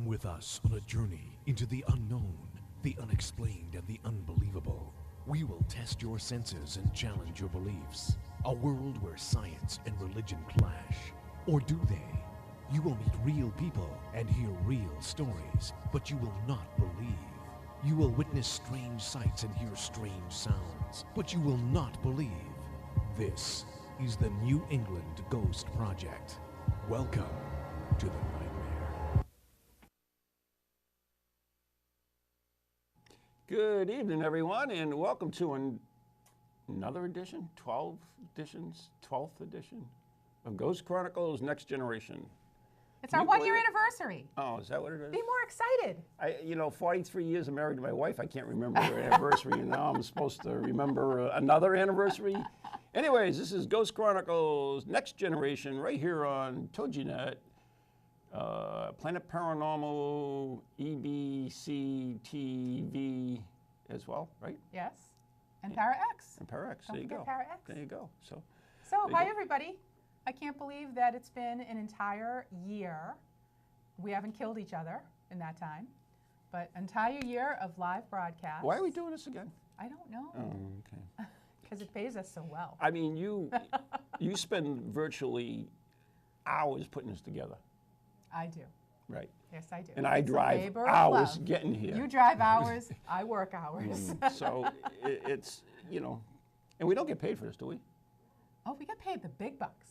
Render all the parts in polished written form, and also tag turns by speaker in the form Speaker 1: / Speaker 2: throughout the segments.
Speaker 1: Come with us on a journey into the unknown, the unexplained, and the unbelievable. We will test your senses and challenge your beliefs. A world where science and religion clash. Or do they? You will meet real people and hear real stories, but you will not believe. You will witness strange sights and hear strange sounds, but you will not believe. This is the New England Ghost Project. Welcome to the nightmare.
Speaker 2: Good evening, everyone, and welcome to another edition, 12th edition of Ghost Chronicles-Next Generation.
Speaker 3: It's our one-year anniversary.
Speaker 2: Oh, is that what it is?
Speaker 3: Be more excited.
Speaker 2: 43 years I'm married to my wife. I can't remember her anniversary, and now I'm supposed to remember another anniversary. Anyways, this is Ghost Chronicles Next Generation right here on TogiNet, Planet Paranormal, EBC TV as well, right?
Speaker 3: Yes. And ParaX.
Speaker 2: And ParaX, there you go.
Speaker 3: ParaX.
Speaker 2: There you go. So
Speaker 3: hi, everybody. I can't believe that it's been an entire year. We haven't killed each other in that time, but entire year of live broadcasts.
Speaker 2: Why are we doing this again?
Speaker 3: I don't know.
Speaker 2: Oh, okay.
Speaker 3: Because it pays us so well.
Speaker 2: I mean, you spend virtually hours putting this together.
Speaker 3: I do.
Speaker 2: Right.
Speaker 3: Yes, I do.
Speaker 2: And I
Speaker 3: It's a
Speaker 2: drive
Speaker 3: labor of
Speaker 2: hours
Speaker 3: love.
Speaker 2: getting here.
Speaker 3: You drive hours, I work hours.
Speaker 2: So it's, and we don't get paid for this, do we?
Speaker 3: Oh, we get paid the big bucks.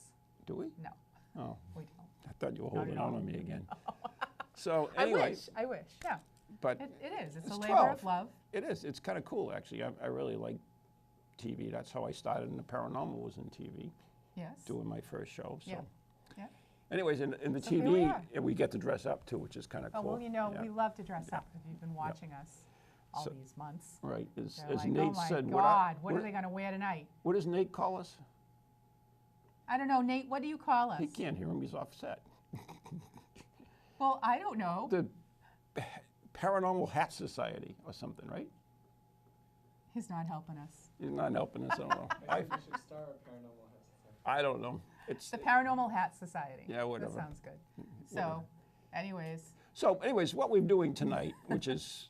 Speaker 2: Do we?
Speaker 3: No,
Speaker 2: Oh,
Speaker 3: we don't.
Speaker 2: I thought you were holding
Speaker 3: at all.
Speaker 2: on me again. So anyway.
Speaker 3: I wish, yeah.
Speaker 2: But
Speaker 3: It is. It's a
Speaker 2: it's
Speaker 3: labor
Speaker 2: 12.
Speaker 3: of love.
Speaker 2: It is. It's kind of cool, actually. I really like TV. That's how I started in the paranormal, was in TV,
Speaker 3: Yes.
Speaker 2: doing my first show. So.
Speaker 3: Yeah. Yeah.
Speaker 2: Anyways, in the
Speaker 3: So here we
Speaker 2: TV,
Speaker 3: are.
Speaker 2: and we get to dress up too, which is kind of
Speaker 3: Oh,
Speaker 2: cool.
Speaker 3: well,
Speaker 2: Yeah.
Speaker 3: we love to dress up if you've been watching us all
Speaker 2: So-
Speaker 3: these months.
Speaker 2: Right. As
Speaker 3: They're like,
Speaker 2: Nate
Speaker 3: oh my
Speaker 2: said,
Speaker 3: God, what are they going to wear tonight?
Speaker 2: what does Nate call us?
Speaker 3: I don't know, Nate, what do you call us?
Speaker 2: He can't hear him. He's off set.
Speaker 3: Well, I don't know.
Speaker 2: The Paranormal Hat Society or something, right?
Speaker 3: He's not helping us.
Speaker 2: He's not helping us. I don't know.
Speaker 4: I think we should start a Paranormal Hat Society.
Speaker 2: I don't know. It's
Speaker 3: The Paranormal Hat Society.
Speaker 2: Yeah, whatever.
Speaker 3: That sounds good. So, anyways,
Speaker 2: what we're doing tonight, which is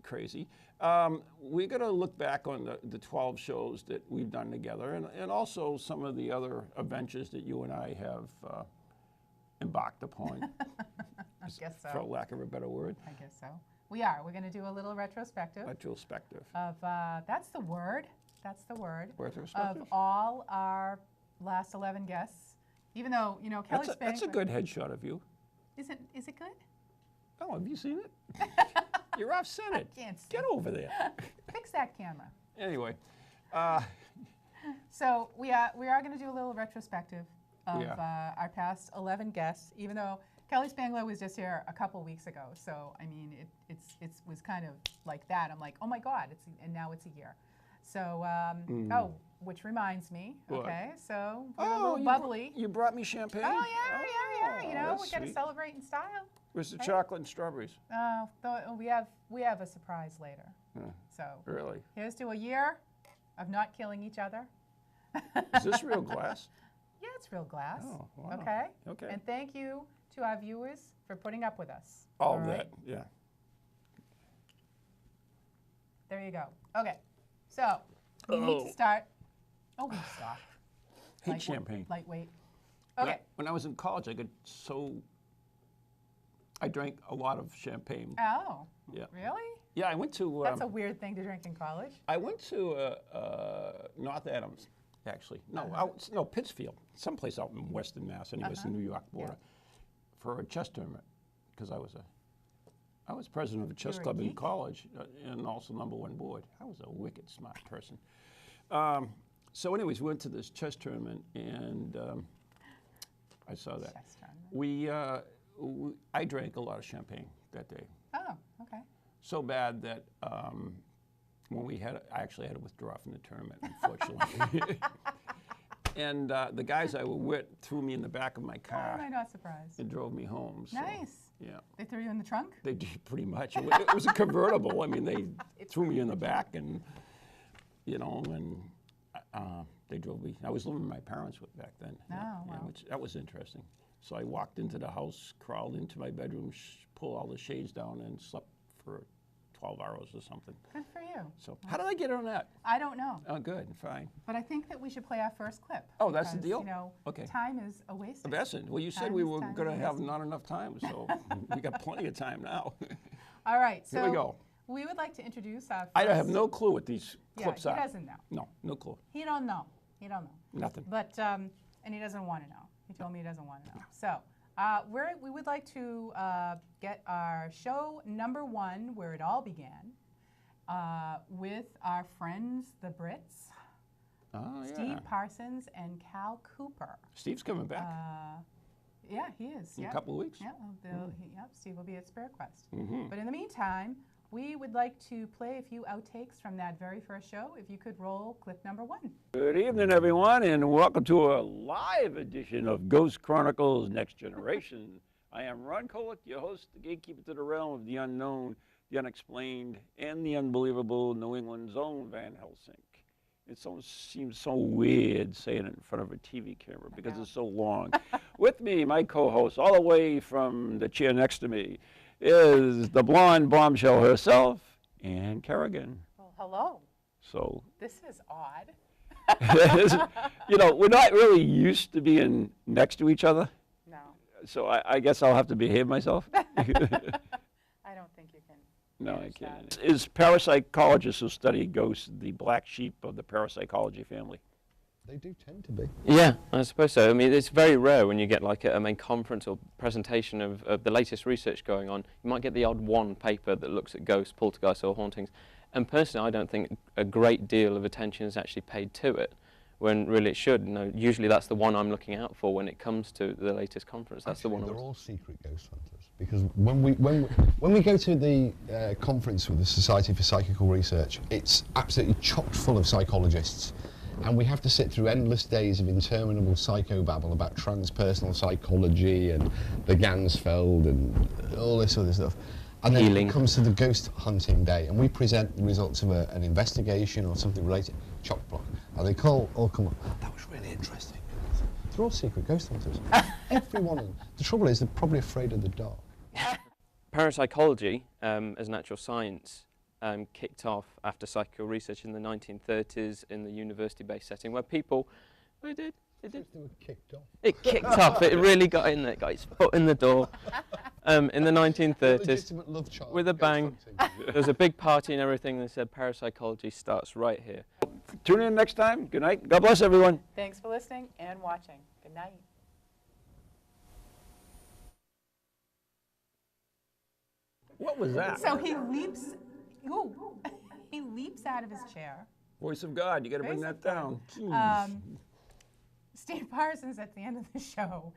Speaker 2: crazy, we're going to look back on the 12 shows that we've done together, and also some of the other adventures that you and I have embarked upon,
Speaker 3: I guess so.
Speaker 2: for lack of a better word.
Speaker 3: I guess so. We are. We're going to do a little retrospective
Speaker 2: Retrospective.
Speaker 3: of, that's the word. That's the word.
Speaker 2: Retrospective?
Speaker 3: Of all our last 11 guests. Even though, Kelly Spangler.
Speaker 2: That's a good headshot of you.
Speaker 3: Is it good?
Speaker 2: Oh, have you seen it? You're off center.
Speaker 3: Can't see.
Speaker 2: Get over there.
Speaker 3: Fix that camera.
Speaker 2: Anyway,
Speaker 3: So we are going to do a little retrospective of
Speaker 2: We are.
Speaker 3: our past 11 guests, even though Kelly Spangler was just here a couple weeks ago. So I mean, it was kind of like that. I'm like, oh my God, and now it's a year. So which reminds me,
Speaker 2: What?
Speaker 3: okay, so we're a little
Speaker 2: you
Speaker 3: bubbly.
Speaker 2: You brought me champagne?
Speaker 3: Oh yeah.
Speaker 2: that's
Speaker 3: We got to
Speaker 2: sweet.
Speaker 3: celebrate in style.
Speaker 2: Where's the chocolate and strawberries?
Speaker 3: We have a surprise later. So
Speaker 2: Really?
Speaker 3: here's to a year of not killing each other.
Speaker 2: Is this real glass?
Speaker 3: Yeah, it's real glass.
Speaker 2: Oh, wow.
Speaker 3: Okay.
Speaker 2: Okay.
Speaker 3: And thank you to our viewers for putting up with us.
Speaker 2: All
Speaker 3: right?
Speaker 2: that, yeah.
Speaker 3: There you go. Okay. So we need
Speaker 2: Oh.
Speaker 3: to start. Oh, we stop.
Speaker 2: Hate champagne.
Speaker 3: Lightweight.
Speaker 2: When
Speaker 3: Okay.
Speaker 2: When I was in college, I drank a lot of champagne.
Speaker 3: Oh.
Speaker 2: Yeah.
Speaker 3: Really?
Speaker 2: Yeah, I went to.
Speaker 3: That's a weird thing to drink in college.
Speaker 2: I went to North Adams, actually. No, Pittsfield, someplace out in Western Mass, anyways, the New York border, for a chess tournament, because I was president of a chess
Speaker 3: were a
Speaker 2: club in
Speaker 3: geek?
Speaker 2: college, and also #1 board. I was a wicked smart person. So, anyways, we went to this chess tournament, and I saw that.
Speaker 3: Chess tournament.
Speaker 2: I drank a lot of champagne that day.
Speaker 3: Oh, okay.
Speaker 2: So bad that when I actually had to withdraw from the tournament, unfortunately. And the guys I were with threw me in the back of my
Speaker 3: Why am I
Speaker 2: car
Speaker 3: not surprised?
Speaker 2: and drove me home. So,
Speaker 3: Nice.
Speaker 2: Yeah,
Speaker 3: They threw you in the trunk?
Speaker 2: they did pretty much. It was a convertible. I mean, they threw me in the back, and they drove me. I was living with my parents back then.
Speaker 3: Oh, wow.
Speaker 2: Which that was interesting. So I walked into the house, crawled into my bedroom, pulled all the shades down, and slept for 12 hours or something.
Speaker 3: Good for you.
Speaker 2: So how did I get on that?
Speaker 3: I don't know.
Speaker 2: Oh, good, fine.
Speaker 3: But I think that we should play our first clip.
Speaker 2: Oh, that's the
Speaker 3: because,
Speaker 2: deal?
Speaker 3: You know,
Speaker 2: Okay.
Speaker 3: time is a waste.
Speaker 2: Besson, well, you said
Speaker 3: Time
Speaker 2: we
Speaker 3: is
Speaker 2: were
Speaker 3: time
Speaker 2: going to
Speaker 3: is
Speaker 2: have
Speaker 3: wasted.
Speaker 2: not enough time, so we got plenty of time now.
Speaker 3: All right, so
Speaker 2: Here we go.
Speaker 3: we would like to introduce our first.
Speaker 2: I have no clue what these clips
Speaker 3: he
Speaker 2: are.
Speaker 3: doesn't know.
Speaker 2: No, no clue.
Speaker 3: He don't know. He don't know.
Speaker 2: Nothing.
Speaker 3: But, and he doesn't want to know. He told me he doesn't want to know. So we would like to get our show number 1, where it all began, with our friends, the Brits,
Speaker 2: Oh, yeah.
Speaker 3: Steve Parsons and Cal Cooper.
Speaker 2: Steve's coming back
Speaker 3: Yeah, he is.
Speaker 2: in
Speaker 3: Yeah.
Speaker 2: a couple of weeks.
Speaker 3: Yeah, yep, Steve will be at Spirit Quest.
Speaker 2: Mm-hmm.
Speaker 3: But in the meantime, we would like to play a few outtakes from that very first show. If you could roll clip number 1.
Speaker 2: Good evening, everyone, and welcome to a live edition of Ghost Chronicles Next Generation. I am Ron Kolek, your host, the gatekeeper to the realm of the unknown, the unexplained, and the unbelievable, New England's own Van Helsing. It seems so weird saying it in front of a TV camera because it's so long. With me, my co-host, all the way from the chair next to me, is the blonde bombshell herself, Anne Kerrigan.
Speaker 3: Well, hello.
Speaker 2: So,
Speaker 3: This is odd.
Speaker 2: you know, we're not really used to being next to each other,
Speaker 3: No,
Speaker 2: so I guess I'll have to behave myself.
Speaker 3: I don't think you can.
Speaker 2: No, I
Speaker 3: manage
Speaker 2: can't.
Speaker 3: that.
Speaker 2: Is parapsychologists who study ghosts the black sheep of the parapsychology family?
Speaker 5: They do tend to be.
Speaker 6: Yeah, I suppose so. I mean, it's very rare when you get like a main conference or presentation of the latest research going on. You might get the odd one paper that looks at ghosts, poltergeists or hauntings. And personally, I don't think a great deal of attention is actually paid to it, when really it should. You know, usually that's the one I'm looking out for when it comes to the latest conference. That's
Speaker 5: Actually,
Speaker 6: the one.
Speaker 5: they're all secret ghost hunters, because when we go to the conference with the Society for Psychical Research, it's absolutely chock full of psychologists. And we have to sit through endless days of interminable psychobabble about transpersonal psychology and the Gansfeld and all this other stuff. And then
Speaker 6: Healing.
Speaker 5: it comes to the ghost hunting day, and we present the results of an investigation or something related, chock block. And they all come up, that was really interesting. They're all secret ghost hunters. Every one of them. The trouble is, they're probably afraid of the dark.
Speaker 6: Parapsychology, as an actual science, kicked off after psychical research in the 1930s in the university-based setting, where people, it did.
Speaker 5: They were kicked off.
Speaker 6: It kicked off. It really got in there, got its foot in the door. In the 1930s,
Speaker 5: Legitimate love child.
Speaker 6: with a
Speaker 5: ghost
Speaker 6: bang,
Speaker 5: hunting.
Speaker 6: there was a big party and everything. They said parapsychology starts right here.
Speaker 2: Tune in next time. Good night. God bless everyone.
Speaker 3: Thanks for listening and watching. Good night.
Speaker 2: What was that?
Speaker 3: So he leaps. Ooh, he leaps out of his chair.
Speaker 2: Voice of God. You got to bring
Speaker 3: Voice
Speaker 2: that
Speaker 3: of
Speaker 2: down.
Speaker 3: Steve Parsons, at the end of the show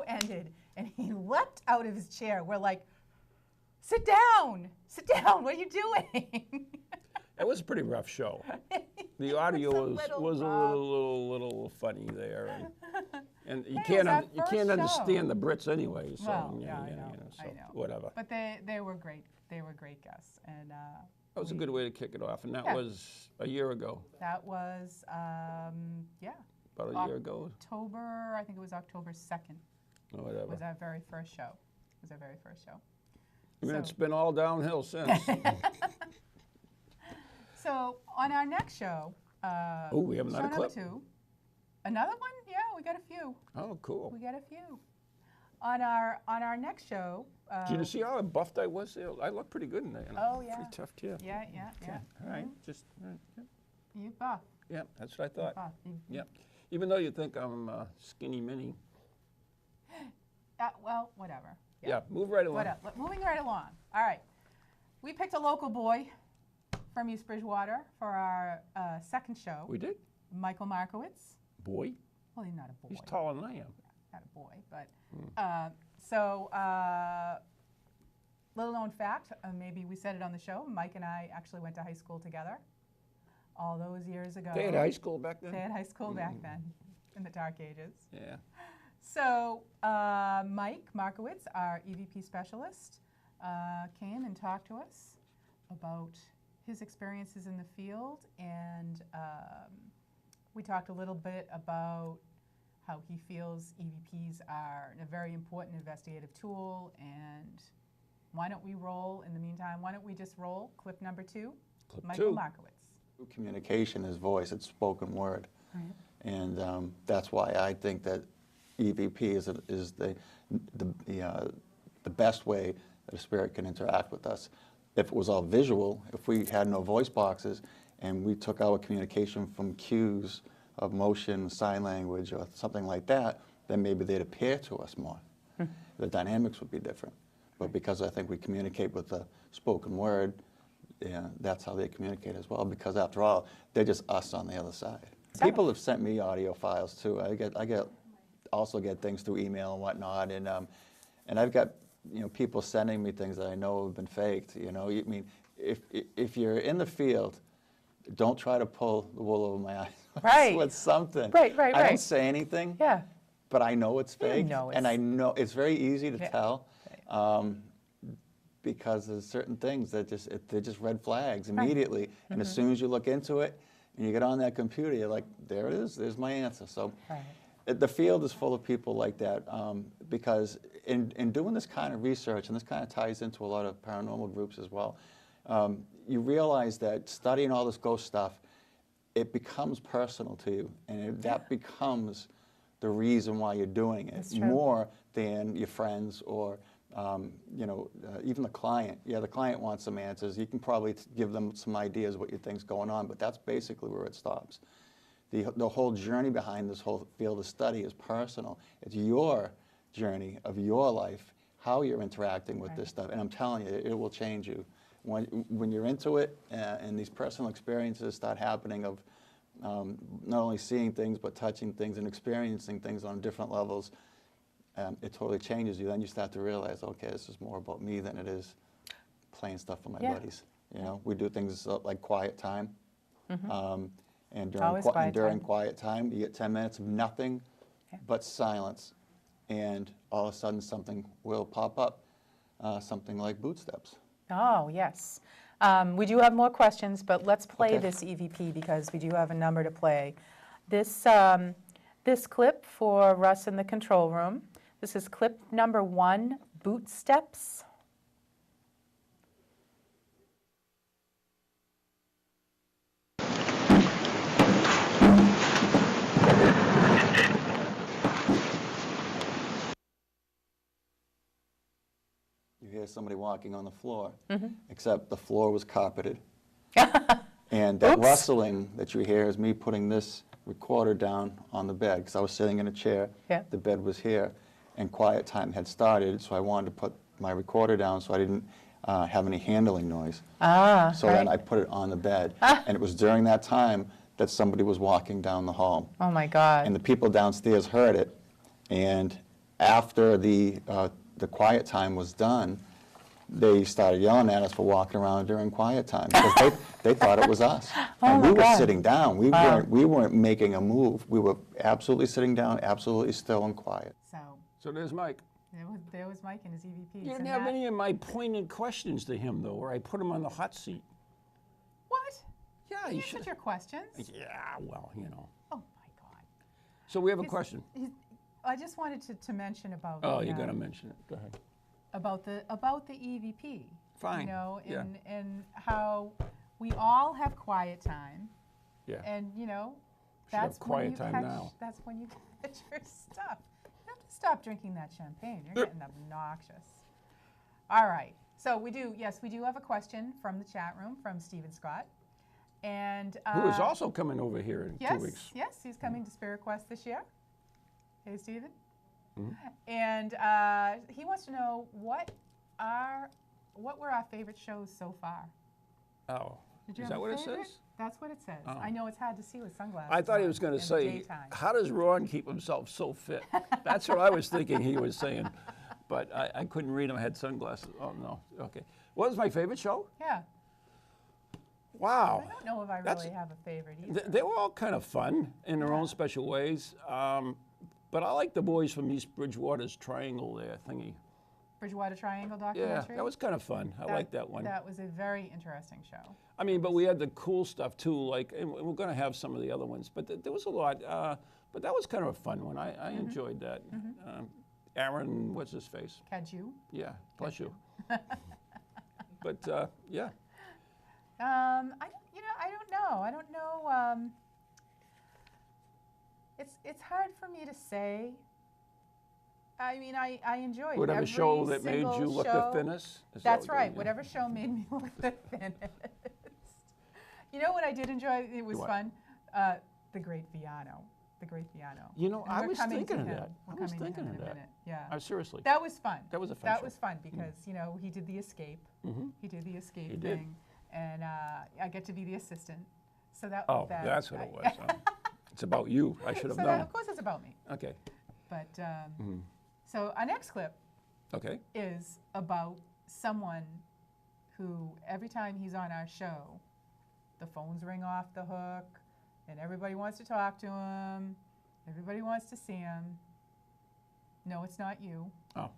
Speaker 3: ended, and he leapt out of his chair. We're like, sit down, what are you doing?
Speaker 2: It was a pretty rough show. The audio was a little funny there, and you
Speaker 3: Hey, it was our
Speaker 2: can't
Speaker 3: first
Speaker 2: understand
Speaker 3: show.
Speaker 2: the Brits anyway. So
Speaker 3: Well,
Speaker 2: yeah,
Speaker 3: I know,
Speaker 2: so
Speaker 3: I know.
Speaker 2: whatever.
Speaker 3: But they were great. They were great guests, and
Speaker 2: That was a good way to kick it off, and that
Speaker 3: Yeah.
Speaker 2: was a year ago,
Speaker 3: that was
Speaker 2: about a year ago,
Speaker 3: October. I think it was October 2nd.
Speaker 2: or whatever.
Speaker 3: Was our very first show.
Speaker 2: I mean,
Speaker 3: So-
Speaker 2: it's been all downhill since.
Speaker 3: So on our next show,
Speaker 2: Oh, we have
Speaker 3: show
Speaker 2: another
Speaker 3: number
Speaker 2: clip.
Speaker 3: 2, another one. Yeah, we got a few.
Speaker 2: Oh, cool.
Speaker 3: We got a few. On our next show.
Speaker 2: Did you see how buffed I was there? I look pretty good in there. You know?
Speaker 3: Oh, yeah.
Speaker 2: Pretty tough too.
Speaker 3: Yeah.
Speaker 2: All right, just
Speaker 3: You buff.
Speaker 2: yeah, that's what I thought.
Speaker 3: Buff.
Speaker 2: Yeah, even though you think I'm skinny mini.
Speaker 3: Well, whatever.
Speaker 2: Yeah, move right along.
Speaker 3: Moving right along. All right. We picked a local boy from East Bridgewater for our second show.
Speaker 2: We did.
Speaker 3: Michael Markowitz.
Speaker 2: Boy,
Speaker 3: Well, he's not a boy.
Speaker 2: he's taller than I am.
Speaker 3: Not a boy, but little known fact, maybe we said it on the show, Mike and I actually went to high school together all those years ago.
Speaker 2: They had high school back then.
Speaker 3: They had high school back then, in the dark ages.
Speaker 2: Yeah.
Speaker 3: So Mike Markowitz, our EVP specialist, came and talked to us about his experiences in the field, and we talked a little bit about how he feels EVPs are a very important investigative tool. And why don't we roll, in the meantime, why don't we just roll clip number 2,
Speaker 2: Clip
Speaker 3: Michael
Speaker 2: 2.
Speaker 3: Markowitz.
Speaker 7: Communication is voice, it's spoken word.
Speaker 3: Right.
Speaker 7: And that's why I think that EVP is the best way that a spirit can interact with us. If it was all visual, if we had no voice boxes and we took our communication from cues of motion, sign language, or something like that, then maybe they'd appear to us more. The dynamics would be different. But because I think we communicate with the spoken word, yeah, that's how they communicate as well, because after all, they're just us on the other side. People have sent me audio files too. I also get things through email and whatnot, and I've got people sending me things that I know have been faked. I mean, if you're in the field, don't try to pull the wool over my eyes
Speaker 3: Right.
Speaker 7: with something.
Speaker 3: Right.
Speaker 7: I don't say anything.
Speaker 3: Yeah.
Speaker 7: But I know it's fake,
Speaker 3: know
Speaker 7: and
Speaker 3: it's-
Speaker 7: I know it's very easy to
Speaker 3: Yeah.
Speaker 7: tell. Because there's certain things that they're just red flags immediately, and as soon as you look into it and you get on that computer, you're like, there it is, there's my answer. So the field is full of people like that, because in doing this kind of research, and this kind of ties into a lot of paranormal groups as well, you realize that studying all this ghost stuff, it becomes personal to you, and that becomes the reason why you're doing it,
Speaker 3: That's true.
Speaker 7: more than your friends or even the client. Yeah, the client wants some answers. You can probably give them some ideas what you think's going on, but that's basically where it stops. The whole journey behind this whole field of study is personal. It's your journey of your life, how you're interacting with this stuff, and I'm telling you, it will change you. When you're into it, and these personal experiences start happening of not only seeing things, but touching things and experiencing things on different levels, it totally changes you. Then you start to realize, okay, this is more about me than it is playing stuff for my buddies. We do things like quiet time, and during quiet time, you get 10 minutes of nothing but silence, and all of a sudden something will pop up, something like boot steps.
Speaker 3: Oh, yes. We do have more questions, but let's play this EVP because we do have a number to play. This clip for Russ in the control room. This is clip number 1, boot steps.
Speaker 7: You hear somebody walking on the floor, except the floor was carpeted. And that rustling that you hear is me putting this recorder down on the bed, because I was sitting in a chair, the bed was here, and quiet time had started, so I wanted to put my recorder down so I didn't have any handling noise. So then I put it on the bed, and it was during that time that somebody was walking down the hall.
Speaker 3: Oh my God.
Speaker 7: And the people downstairs heard it, and after the quiet time was done, they started yelling at us for walking around during quiet time, because they thought it was us. And we were sitting down. We weren't making a move. We were absolutely sitting down, absolutely still and quiet.
Speaker 2: So there's Mike.
Speaker 3: There was Mike and his EVPs.
Speaker 2: You didn't have any of my pointed questions to him, though, where I put him on the hot seat.
Speaker 3: What?
Speaker 2: Yeah,
Speaker 3: He
Speaker 2: you
Speaker 3: answered
Speaker 2: should.
Speaker 3: your questions?
Speaker 2: Yeah, well,
Speaker 3: Oh my God.
Speaker 2: So we have a question.
Speaker 3: I just wanted to mention about.
Speaker 2: Oh, you're going to mention it. Go ahead.
Speaker 3: About the EVP.
Speaker 2: Fine. Yeah.
Speaker 3: And how we all have quiet time.
Speaker 2: Yeah.
Speaker 3: And
Speaker 2: have
Speaker 3: that's
Speaker 2: quiet
Speaker 3: when you
Speaker 2: time
Speaker 3: catch,
Speaker 2: now.
Speaker 3: That's when you catch your stuff. You have to stop drinking that champagne. You're getting obnoxious. All right. So we do have a question from the chat room from Stephen Scott. And
Speaker 2: Who is also coming over here in 2 weeks.
Speaker 3: Yes, he's coming to Spirit Quest this year. Hey, Stephen.
Speaker 2: Mm-hmm.
Speaker 3: And he wants to know what were our favorite shows so far.
Speaker 2: Oh,
Speaker 3: Did you
Speaker 2: is
Speaker 3: have
Speaker 2: that
Speaker 3: a
Speaker 2: what it
Speaker 3: favorite?
Speaker 2: says?
Speaker 3: That's what it says.
Speaker 2: Oh.
Speaker 3: I know it's hard to see with sunglasses.
Speaker 2: I thought he
Speaker 3: on
Speaker 2: was going
Speaker 3: in
Speaker 2: to
Speaker 3: the
Speaker 2: say,
Speaker 3: daytime.
Speaker 2: how does Ron keep himself so fit? That's what I was thinking he was saying. But I couldn't read him. I had sunglasses. Oh, no. Okay. What was my favorite show?
Speaker 3: Yeah.
Speaker 2: Wow.
Speaker 3: I don't know if I
Speaker 2: That's-
Speaker 3: really have a favorite either.
Speaker 2: They were all kind of fun in their own special ways. But I like the boys from East Bridgewater's Triangle there thingy.
Speaker 3: Bridgewater Triangle
Speaker 2: Yeah,
Speaker 3: documentary.
Speaker 2: that was kind of fun. I like that one.
Speaker 3: That was a very interesting show.
Speaker 2: I mean, but we had the cool stuff too, like, and we're going to have some of the other ones, but there was a lot. But that was kind of a fun one. I enjoyed that. Aaron, what's his face?
Speaker 3: Kaju.
Speaker 2: Yeah, bless you. But yeah.
Speaker 3: I don't know. I don't know. It's hard for me to say. I mean, I enjoyed
Speaker 2: Whatever
Speaker 3: every
Speaker 2: show that made
Speaker 3: single
Speaker 2: you look the
Speaker 3: show.
Speaker 2: thinnest? Is that
Speaker 3: That's
Speaker 2: what
Speaker 3: right.
Speaker 2: yeah.
Speaker 3: Whatever show made me look the thinnest. You know what I did enjoy? It was
Speaker 2: What?
Speaker 3: fun. The Great Piano. The Great Piano.
Speaker 2: You know,
Speaker 3: And
Speaker 2: I
Speaker 3: we're
Speaker 2: was
Speaker 3: coming
Speaker 2: thinking
Speaker 3: to
Speaker 2: of
Speaker 3: him.
Speaker 2: that.
Speaker 3: We're
Speaker 2: I was
Speaker 3: coming to
Speaker 2: thinking
Speaker 3: him
Speaker 2: of
Speaker 3: in a
Speaker 2: that.
Speaker 3: minute. Yeah.
Speaker 2: Seriously.
Speaker 3: That was fun.
Speaker 2: That was a fun
Speaker 3: That
Speaker 2: show.
Speaker 3: was fun because he did the escape. He did the escape
Speaker 2: He did.
Speaker 3: thing, and I get to be the assistant. So that.
Speaker 2: Oh,
Speaker 3: that,
Speaker 2: that's what it was. Huh? It's about you. I should have
Speaker 3: So
Speaker 2: known.
Speaker 3: of course it's about me.
Speaker 2: Okay.
Speaker 3: But so our next clip
Speaker 2: Okay.
Speaker 3: is about someone who every time he's on our show, the phones ring off the hook, and everybody wants to talk to him. Everybody wants to see him. No, it's not you.
Speaker 2: Oh.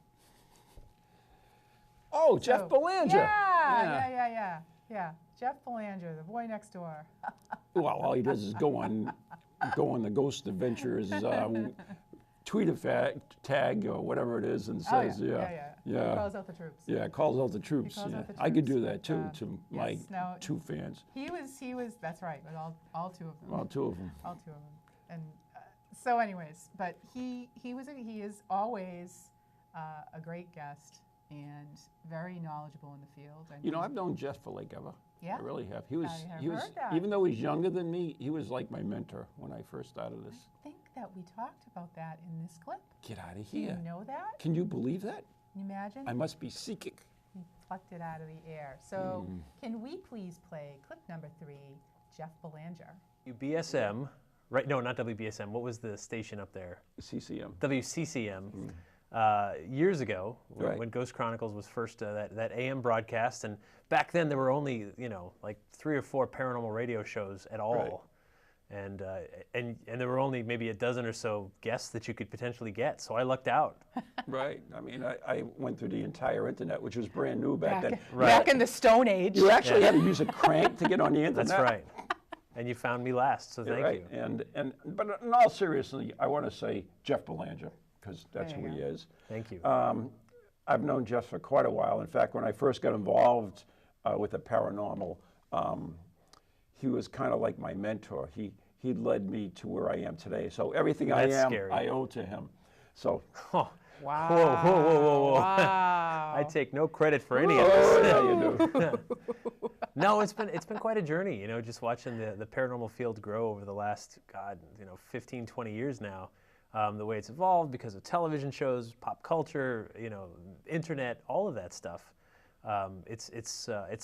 Speaker 2: Oh, Jeff
Speaker 3: So-
Speaker 2: Belanger.
Speaker 3: Yeah. Jeff Belanger, the boy next door.
Speaker 2: Well, all he does is go on the Ghost Adventures tweet tag or whatever it is and says,
Speaker 3: He
Speaker 2: yeah,
Speaker 3: calls out the troops.
Speaker 2: yeah, calls out the troops.
Speaker 3: calls
Speaker 2: Yeah.
Speaker 3: out the
Speaker 2: I could
Speaker 3: troops,
Speaker 2: do that too
Speaker 3: but,
Speaker 2: to my
Speaker 3: yes, now-
Speaker 2: 2 fans.
Speaker 3: He was. That's right. With all two of them.
Speaker 2: Well, 2 of them.
Speaker 3: All two of them. And so, anyways, but he is always a great guest and very knowledgeable in the field. And
Speaker 2: You know, I've known Jeff for like ever.
Speaker 3: Yeah?
Speaker 2: I really have. He was,
Speaker 3: I have
Speaker 2: he was,
Speaker 3: heard that.
Speaker 2: even though he's younger than me, he was like my mentor when I first started this.
Speaker 3: I think that we talked about that in this clip.
Speaker 2: Get out of
Speaker 3: Do you
Speaker 2: here.
Speaker 3: know that?
Speaker 2: Can you believe that?
Speaker 3: Can you imagine?
Speaker 2: I must be psychic.
Speaker 3: He plucked it out of the air. So,
Speaker 2: Hmm.
Speaker 3: can we please play clip number 3, Jeff Belanger?
Speaker 8: WBSM, right? No, not WBSM. What was the station up there?
Speaker 2: CCM.
Speaker 8: WCCM. Years ago,
Speaker 2: Right.
Speaker 8: when Ghost Chronicles was first that AM broadcast, and back then there were only like 3 or 4 paranormal radio shows at all, and there were only maybe a dozen or so guests that you could potentially get. So I lucked out.
Speaker 2: Right. I mean, I went through the entire internet, which was brand new back then.
Speaker 3: Back in the Stone Age.
Speaker 2: You actually had to use a crank to get on the internet.
Speaker 8: That's right. And you found me last, so
Speaker 2: You're
Speaker 8: thank
Speaker 2: right.
Speaker 8: you.
Speaker 2: But in all seriousness, I want to say Jeff Belanger, because that's
Speaker 3: There
Speaker 2: who
Speaker 3: you
Speaker 2: he
Speaker 3: go.
Speaker 2: is.
Speaker 8: Thank you.
Speaker 2: I've known Jeff for quite a while. In fact, when I first got involved with the paranormal, he was kind of like my mentor. He led me to where I am today. So everything
Speaker 8: That's
Speaker 2: I am,
Speaker 8: scary.
Speaker 2: I owe to him. So,
Speaker 8: Oh,
Speaker 3: Wow.
Speaker 8: whoa.
Speaker 3: Wow.
Speaker 8: I take no credit for any of
Speaker 2: oh,
Speaker 8: this.
Speaker 2: yeah, you do.
Speaker 8: No, it's been quite a journey, just watching the paranormal field grow over the last, 15, 20 years now. The way it's evolved because of television shows, pop culture, internet, all of that stuff. It's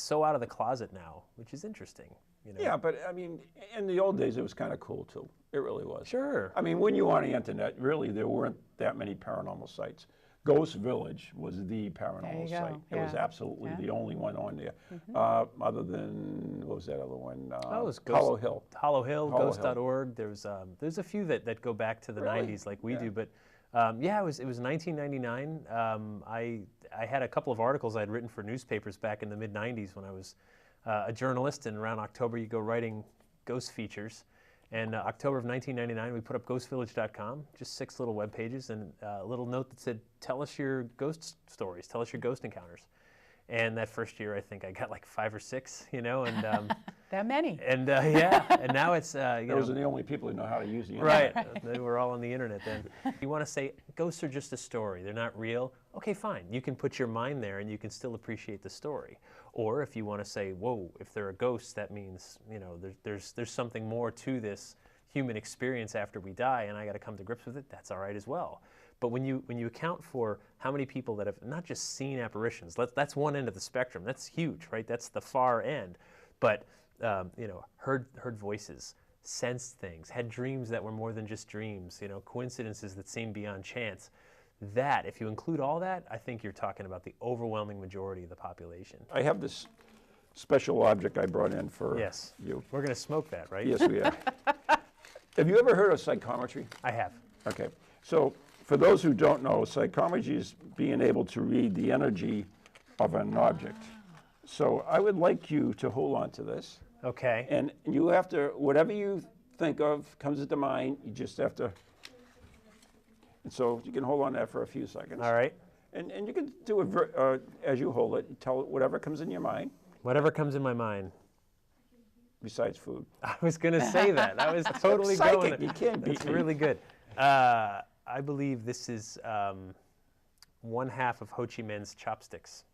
Speaker 8: so out of the closet now, which is interesting.
Speaker 2: Yeah, but I mean, in the old days, it was kind of cool too. It really was.
Speaker 8: Sure.
Speaker 2: I mean, when you were on the internet, really, there weren't that many paranormal sites. Ghost Village was the paranormal
Speaker 3: There you
Speaker 2: site.
Speaker 3: go.
Speaker 2: It was
Speaker 3: Yeah.
Speaker 2: absolutely
Speaker 3: Yeah.
Speaker 2: the only one on there, other than, what was that other one?
Speaker 8: Oh, it was
Speaker 2: Hollow Hill.
Speaker 8: Hollow Hill,
Speaker 2: Hollow
Speaker 8: Ghost.org. There's a few that go back to the
Speaker 2: Really?
Speaker 8: 90s like we
Speaker 2: Yeah.
Speaker 8: do, but it was 1999. I had a couple of articles I'd written for newspapers back in the mid 90s when I was a journalist, and around October you go writing ghost features. And October of 1999, we put up ghostvillage.com, just 6 little web pages, and a little note that said, "Tell us your ghost stories, tell us your ghost encounters." And that first year, I think I got like 5 or 6, and
Speaker 3: That many.
Speaker 8: and now it's
Speaker 2: Those are the only people who know how to use the internet.
Speaker 8: right. They were all on the internet then. You want to say ghosts are just a story; they're not real. Okay, fine. You can put your mind there, and you can still appreciate the story. Or if you want to say, "Whoa, if they're a ghost, that means there's something more to this human experience after we die, and I got to come to grips with it." That's all right as well. But when you account for how many people that have not just seen apparitions, that's one end of the spectrum. That's huge, right? That's the far end. But heard voices, sensed things, had dreams that were more than just dreams. Coincidences that seemed beyond chance. That, if you include all that, I think you're talking about the overwhelming majority of the population.
Speaker 2: I have this special object I brought in for
Speaker 8: Yes.
Speaker 2: you.
Speaker 8: We're going to smoke that, right?
Speaker 2: Yes, we are. Have you ever heard of psychometry?
Speaker 8: I have.
Speaker 2: Okay, so for those who don't know, psychometry is being able to read the energy of an object. So I would like you to hold on to this,
Speaker 8: Okay.
Speaker 2: and you have to, whatever you think of, comes into mind, you just have to. And so you can hold on to that for a few seconds.
Speaker 8: All right.
Speaker 2: And you can do it as you hold it. Tell it whatever comes in your mind.
Speaker 8: Whatever comes in my mind.
Speaker 2: Besides food.
Speaker 8: I was going to say that. I was totally
Speaker 2: Psychic.
Speaker 8: going.
Speaker 2: You can't beat
Speaker 8: That's
Speaker 2: me.
Speaker 8: really good. I believe this is one half of Ho Chi Minh's chopsticks.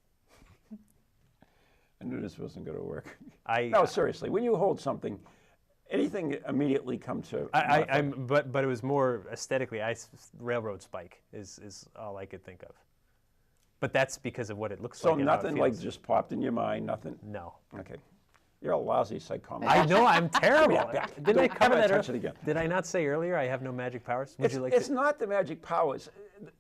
Speaker 2: I knew this wasn't going to work.
Speaker 8: I
Speaker 2: No, seriously. When you hold something, anything immediately come to.
Speaker 8: but it was more aesthetically. Railroad spike is all I could think of. But that's because of what it looks
Speaker 2: So
Speaker 8: like. And how it
Speaker 2: nothing like
Speaker 8: feels.
Speaker 2: just popped in your mind. Nothing.
Speaker 8: No.
Speaker 2: Okay. You're a lousy psychometrist.
Speaker 8: I know I'm terrible.
Speaker 2: Yeah,
Speaker 8: Didn't I
Speaker 2: don't
Speaker 8: cover
Speaker 2: ever
Speaker 8: that
Speaker 2: touch
Speaker 8: earlier?
Speaker 2: it again.
Speaker 8: Did I not say earlier I have no magic powers? Would you like
Speaker 2: It's
Speaker 8: to?
Speaker 2: not the magic powers.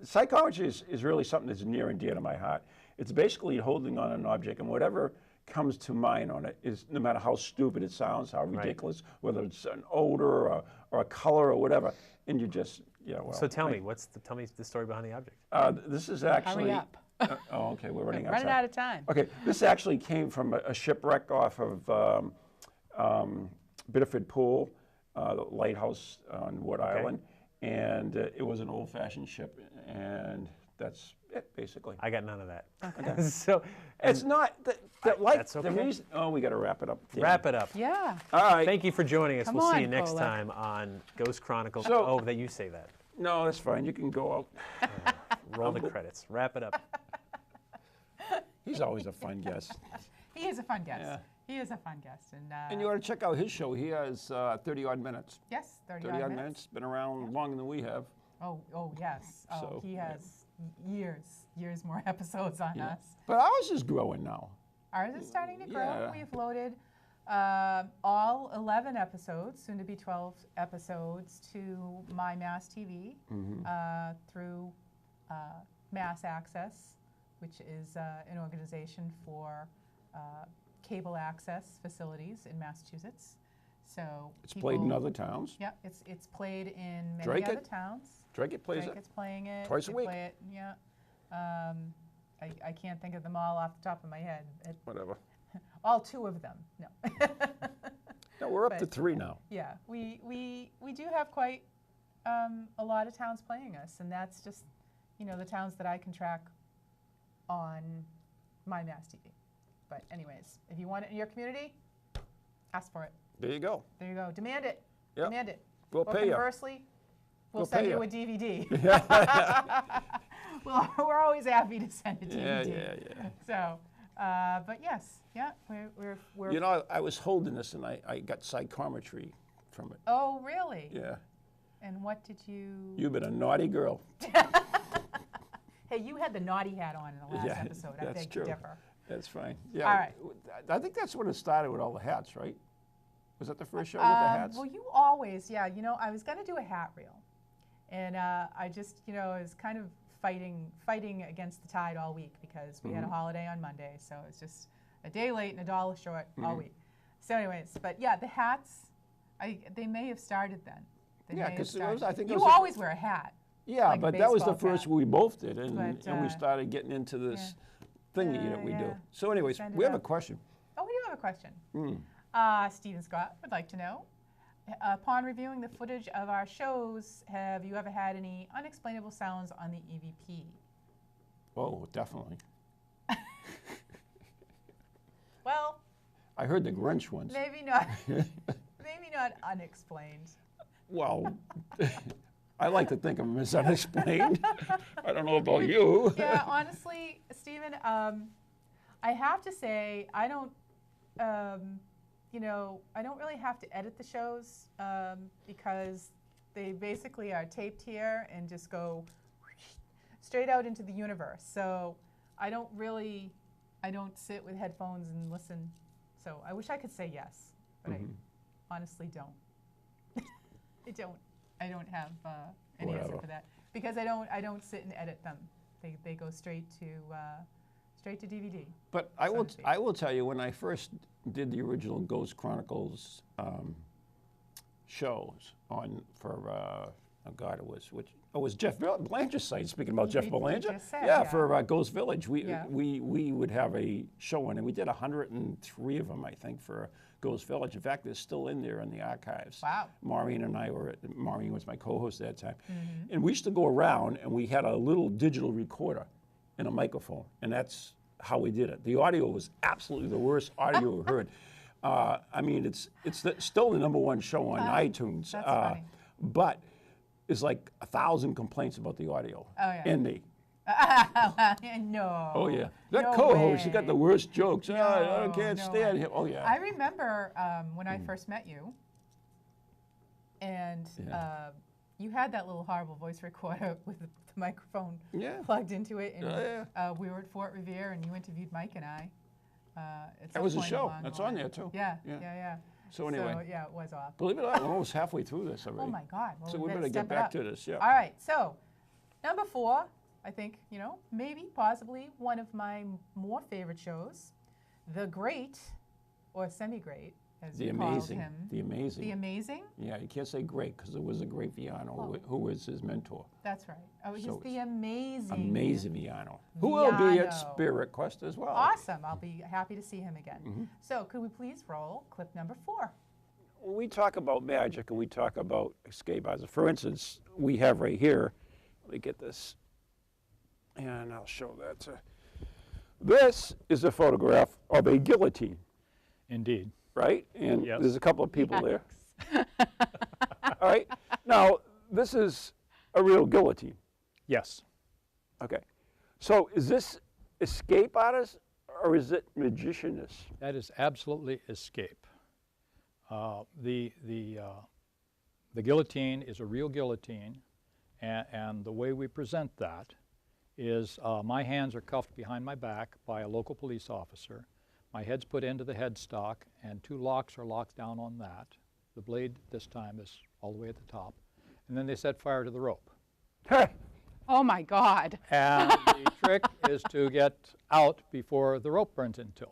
Speaker 2: Psychometry is really something that's near and dear to my heart. It's basically holding on an object, and whatever comes to mind on it is, no matter how stupid it sounds, how ridiculous, whether it's an odor or a color or whatever, and you just, well.
Speaker 8: So tell me the story behind the object.
Speaker 2: This is actually.
Speaker 3: Hurry up.
Speaker 2: Oh, okay, we're running out of
Speaker 3: Running
Speaker 2: time.
Speaker 3: out of time.
Speaker 2: Okay, this actually came from a shipwreck off of Biddeford Pool, the lighthouse on Wood Island, and it was an old-fashioned ship, and that's it, basically.
Speaker 8: I got none of that.
Speaker 3: Okay.
Speaker 8: So
Speaker 2: It's not that
Speaker 8: that's
Speaker 2: the
Speaker 8: okay.
Speaker 2: reason. Oh, we got to wrap it up. Damn.
Speaker 8: wrap it up.
Speaker 3: Yeah.
Speaker 2: All right.
Speaker 8: Thank you for joining us.
Speaker 3: Come
Speaker 8: We'll see
Speaker 3: on,
Speaker 8: you next
Speaker 3: Kolek.
Speaker 8: time on Ghost Chronicles.
Speaker 2: So-
Speaker 8: oh, that you say that.
Speaker 2: No, that's fine. You can go out.
Speaker 8: Roll the credits. Wrap it up.
Speaker 2: He's always a fun guest.
Speaker 3: He is a fun guest.
Speaker 2: Yeah.
Speaker 3: He is a fun guest.
Speaker 2: And you ought to check out his show. He has 30-odd minutes.
Speaker 3: yes, 30
Speaker 2: 30-odd
Speaker 3: odd
Speaker 2: minutes. Been around longer than we have.
Speaker 3: Oh, yes. Oh,
Speaker 2: So,
Speaker 3: he
Speaker 2: yeah.
Speaker 3: has years more episodes on us.
Speaker 2: But ours is growing now.
Speaker 3: Ours is starting to grow.
Speaker 2: Yeah.
Speaker 3: We've loaded all 11 episodes, soon to be 12 episodes, to My Mass TV through Mass Access, which is an organization for cable access facilities in Massachusetts. So
Speaker 2: It's played in other towns.
Speaker 3: Yeah, it's played in many
Speaker 2: Drake
Speaker 3: other
Speaker 2: it?
Speaker 3: towns.
Speaker 2: Drake it plays
Speaker 3: Drake
Speaker 2: it.
Speaker 3: is playing it.
Speaker 2: Twice a
Speaker 3: They
Speaker 2: week.
Speaker 3: Play it, yeah. I can't think of them all off the top of my head.
Speaker 2: Whatever.
Speaker 3: All 2 of them. No.
Speaker 2: No, we're up to
Speaker 3: But-
Speaker 2: 3 now.
Speaker 3: Yeah, we do have quite a lot of towns playing us, and that's just the towns that I can track on My Mass TV. But anyways, if you want it in your community, ask for it.
Speaker 2: There you go.
Speaker 3: There you go. Demand it.
Speaker 2: Yep.
Speaker 3: Demand it.
Speaker 2: We'll
Speaker 3: or
Speaker 2: pay ya.
Speaker 3: conversely, we'll
Speaker 2: We'll
Speaker 3: send
Speaker 2: pay
Speaker 3: you
Speaker 2: ya.
Speaker 3: a DVD. Well, we're always happy to send a DVD.
Speaker 2: Yeah.
Speaker 3: So, but yes, yeah, we're.
Speaker 2: You know, I was holding this and I got psychometry from it.
Speaker 3: Oh, really?
Speaker 2: Yeah.
Speaker 3: And what did you?
Speaker 2: You've been a naughty girl.
Speaker 3: Hey, you had the naughty hat on in the last
Speaker 2: Yeah,
Speaker 3: episode. I
Speaker 2: that's
Speaker 3: beg
Speaker 2: true.
Speaker 3: to differ.
Speaker 2: That's fine. Yeah.
Speaker 3: All right.
Speaker 2: I think that's when it started with all the hats, right? Was that the first show with the hats?
Speaker 3: Well, you always, yeah. I was going to do a hat reel, and I just, was kind of fighting against the tide all week because we had a holiday on Monday, so it's just a day late and $1 short all week. So, anyways, but yeah, the hats, they may have started then. They
Speaker 2: Yeah,
Speaker 3: may have
Speaker 2: 'cause it was-
Speaker 3: started.
Speaker 2: I think it
Speaker 3: you
Speaker 2: was the-
Speaker 3: always wear a hat.
Speaker 2: Yeah,
Speaker 3: like a
Speaker 2: but that was the
Speaker 3: baseball
Speaker 2: first
Speaker 3: cap.
Speaker 2: we both did, and,
Speaker 3: But,
Speaker 2: and we started getting into this thing that we do.
Speaker 3: yeah.
Speaker 2: So anyways,
Speaker 3: Send
Speaker 2: we
Speaker 3: it
Speaker 2: have a
Speaker 3: up.
Speaker 2: question.
Speaker 3: Oh, we do have a question. Stephen Scott would like to know, upon reviewing the footage of our shows, have you ever had any unexplainable sounds on the EVP?
Speaker 2: Oh, definitely.
Speaker 3: Well,
Speaker 2: I heard the Grinch once.
Speaker 3: maybe not. Maybe not unexplained.
Speaker 2: Well, I like to think of them as unexplained. I don't know about you.
Speaker 3: Yeah, honestly, Stephen, I have to say I don't, I don't really have to edit the shows because they basically are taped here and just go straight out into the universe. So I don't sit with headphones and listen. So I wish I could say yes, but I honestly don't. I don't have an answer
Speaker 2: Whatever.
Speaker 3: for that because I don't sit and edit them. They go straight to DVD.
Speaker 2: But
Speaker 3: so to speak.
Speaker 2: I will tell you, when I first did the original Ghost Chronicles shows for it was Jeff Belanger's site. Speaking about Jeff
Speaker 3: We
Speaker 2: Belanger,
Speaker 3: just said,
Speaker 2: yeah,
Speaker 3: yeah.
Speaker 2: for Ghost Village,
Speaker 3: Yeah.
Speaker 2: we would have a show on, and we did 103 of them, I think, for Ghost Village. In fact, they're still in there in the archives.
Speaker 3: Wow.
Speaker 2: Maureen and I Maureen was my co-host at that time. And we used to go around and we had a little digital recorder and a microphone, and that's how we did it. The audio was absolutely the worst audio we heard. I mean, it's still the #1 show on iTunes.
Speaker 3: That's funny.
Speaker 2: But it's like 1,000 complaints about the audio.
Speaker 3: Oh, yeah.
Speaker 2: And me.
Speaker 3: No.
Speaker 2: Oh, yeah. That
Speaker 3: No
Speaker 2: co-host, he got
Speaker 3: way.
Speaker 2: the worst jokes. I
Speaker 3: No,
Speaker 2: can't
Speaker 3: no
Speaker 2: stand
Speaker 3: way.
Speaker 2: him. Oh, yeah.
Speaker 3: I remember when I first met you, and
Speaker 2: Yeah.
Speaker 3: you had that little horrible voice recorder with the microphone
Speaker 2: Yeah.
Speaker 3: plugged into it, and
Speaker 2: Yeah,
Speaker 3: we were at Fort Revere, and you interviewed Mike and I.
Speaker 2: That was a show. That's on there, too.
Speaker 3: Yeah,
Speaker 2: Yeah.
Speaker 3: yeah.
Speaker 2: So anyway.
Speaker 3: So, yeah, it was awful.
Speaker 2: Believe it or not, we're almost halfway through this already.
Speaker 3: Oh my God. Well,
Speaker 2: So we better get
Speaker 3: step it
Speaker 2: back
Speaker 3: up.
Speaker 2: to this, yeah.
Speaker 3: All right, so number 4, I think, maybe, possibly one of my more favorite shows, The Great, or Semi-Great, as
Speaker 2: The
Speaker 3: you called
Speaker 2: Amazing.
Speaker 3: him.
Speaker 2: The Amazing.
Speaker 3: The Amazing?
Speaker 2: Yeah, you can't say great because it was a great Viano who was his mentor.
Speaker 3: That's right. Oh, he's
Speaker 2: So
Speaker 3: the Amazing.
Speaker 2: Amazing Viano. Who will be at
Speaker 3: Viano.
Speaker 2: Spirit Quest as well.
Speaker 3: Awesome. I'll be happy to see him again.
Speaker 2: Mm-hmm.
Speaker 3: So could we please roll clip number 4?
Speaker 2: When we talk about magic and we talk about escape artists, for instance, we have right here, let me get this, and I'll show that. This is a photograph of a guillotine,
Speaker 9: Indeed.
Speaker 2: right? And
Speaker 9: Yes.
Speaker 2: there's a couple of people there. All right. Now, this is a real guillotine.
Speaker 9: Yes.
Speaker 2: Okay. So is this escape artist or is it magicianist?
Speaker 9: That is absolutely escape. The guillotine is a real guillotine, and the way we present that is my hands are cuffed behind my back by a local police officer. My head's put into the headstock, and 2 locks are locked down on that. The blade this time is all the way at the top. And then they set fire to the rope.
Speaker 3: Oh my God.
Speaker 9: And the trick is to get out before the rope burns in two.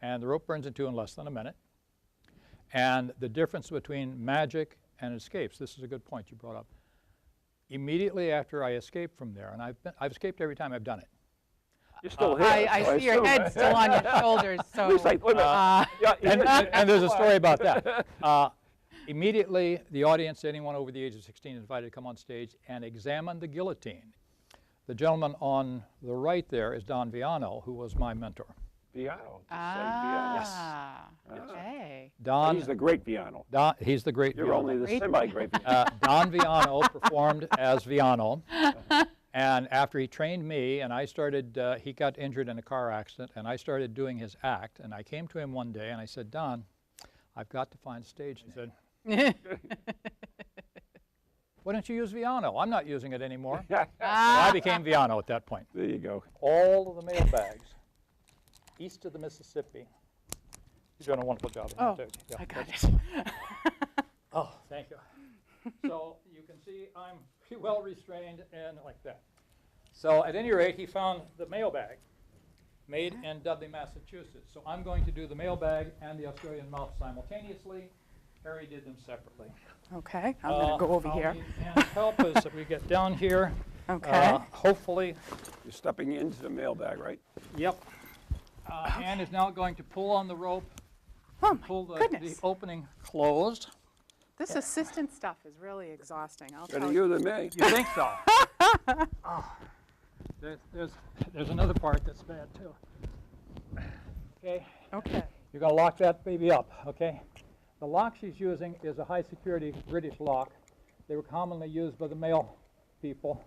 Speaker 9: And the rope burns in two in less than a minute. And the difference between magic and escapes, this is a good point you brought up. Immediately after I escaped from there, and I've escaped every time I've done it.
Speaker 2: You're still here.
Speaker 3: I
Speaker 2: so
Speaker 3: see your
Speaker 2: assume-
Speaker 3: head still on your shoulders. So
Speaker 2: Wait a minute. Yeah,
Speaker 9: And there's a story about that. Immediately, the audience, anyone over the age of 16, is invited to come on stage and examine the guillotine. The gentleman on the right there is Don Viano, who was my mentor.
Speaker 2: Viano.
Speaker 3: Okay.
Speaker 9: Don,
Speaker 2: He's the great Viano.
Speaker 9: he's the great
Speaker 2: You're
Speaker 9: Viano.
Speaker 2: only the semi-great Viano.
Speaker 9: Don Viano performed as Viano, and after he trained me, and I started, he got injured in a car accident, and I started doing his act, and I came to him one day, and I said, Don, I've got to find a stage. He said, why don't you use Viano? I'm not using it anymore. So I became Viano at that point.
Speaker 2: There you go.
Speaker 9: All of the mail bags east of the Mississippi. You're doing a wonderful job.
Speaker 3: Oh,
Speaker 9: too. Yeah,
Speaker 3: I got
Speaker 9: that's-
Speaker 3: it.
Speaker 9: Oh, thank you. So you can see I'm pretty well restrained and like that. So at any rate, he found the mailbag made in Dudley, Massachusetts. So I'm going to do the mailbag and the Australian mouth simultaneously. Harry did them separately.
Speaker 3: Okay, I'm going to go over
Speaker 9: I'll
Speaker 3: here.
Speaker 9: need Anne's help as we get down here.
Speaker 3: Okay.
Speaker 9: Hopefully,
Speaker 2: You're stepping into the mailbag, right?
Speaker 9: yep. Anne is now going to pull on the rope,
Speaker 3: Oh,
Speaker 9: pull
Speaker 3: my
Speaker 9: the
Speaker 3: goodness.
Speaker 9: opening closed.
Speaker 3: This assistant stuff is really exhausting. I'll
Speaker 2: Better
Speaker 3: tell
Speaker 2: you
Speaker 3: you.
Speaker 2: than me.
Speaker 9: You think so? Oh, there's another part that's bad too. Okay,
Speaker 3: Okay.
Speaker 9: you're going to lock that baby up, okay? The lock she's using is a high security British lock. They were commonly used by the mail people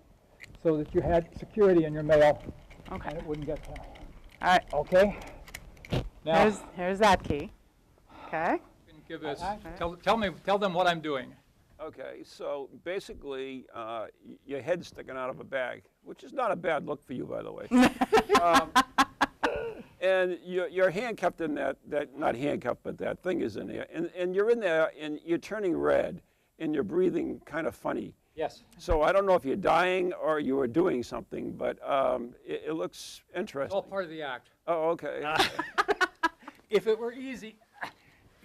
Speaker 9: so that you had security in your mail
Speaker 3: Okay.
Speaker 9: and it wouldn't get there.
Speaker 3: All right.
Speaker 9: Okay? Now,
Speaker 3: Here's that key. Okay.
Speaker 9: you can give us, tell them what I'm doing.
Speaker 2: Okay, so basically, your head's sticking out of a bag, which is not a bad look for you, by the way. And you're handcuffed in that, not handcuffed, but that thing is in there. And you're in there, and you're turning red, and you're breathing kind of funny.
Speaker 9: Yes.
Speaker 2: So I don't know if you're dying or you were doing something, but it looks
Speaker 9: It's
Speaker 2: interesting.
Speaker 9: all part of the act.
Speaker 2: Oh, okay.
Speaker 9: If it were easy,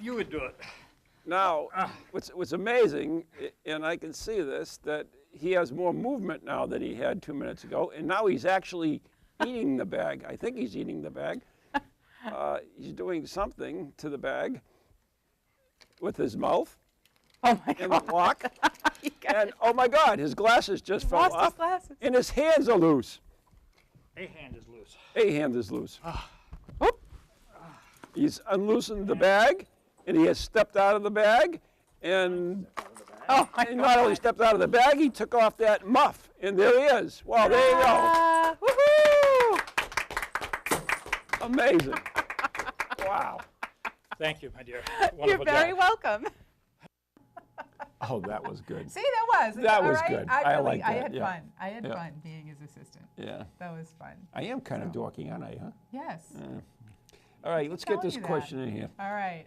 Speaker 9: you would do it.
Speaker 2: Now, what's amazing, and I can see this, that he has more movement now than he had 2 minutes ago, and now he's actually eating the bag. I think he's eating the bag. He's doing something to the bag. with his mouth
Speaker 3: Oh my
Speaker 2: in the
Speaker 3: God.
Speaker 2: lock.
Speaker 3: You got
Speaker 2: And
Speaker 3: it.
Speaker 2: oh my God, his glasses just fell
Speaker 3: Lost his
Speaker 2: off.
Speaker 3: glasses.
Speaker 2: And his hands are loose.
Speaker 9: A hand is loose.
Speaker 2: A hand is loose. Whoop. He's unloosened the bag, and he has stepped out of the bag, and
Speaker 3: Oh my
Speaker 2: he not only
Speaker 3: God.
Speaker 2: stepped out of the bag, he took off that muff, and there he is. Well, there you go.
Speaker 3: Woohoo!
Speaker 2: Amazing. Wow.
Speaker 9: Thank you, my dear.
Speaker 3: You're
Speaker 9: Wonderful
Speaker 3: very
Speaker 9: job.
Speaker 3: welcome.
Speaker 2: Oh, that was good.
Speaker 3: See, that was.
Speaker 2: That
Speaker 3: all
Speaker 2: was
Speaker 3: right?
Speaker 2: good.
Speaker 3: I
Speaker 2: I
Speaker 3: really,
Speaker 2: like
Speaker 3: I
Speaker 2: that,
Speaker 3: had
Speaker 2: yeah.
Speaker 3: fun. I had
Speaker 2: Yeah.
Speaker 3: fun being his assistant.
Speaker 2: Yeah.
Speaker 3: That was fun.
Speaker 2: I am kind of dorky, aren't I, huh?
Speaker 3: Yes.
Speaker 2: All right, let's get
Speaker 3: telling
Speaker 2: this
Speaker 3: you that.
Speaker 2: question in here.
Speaker 3: All right.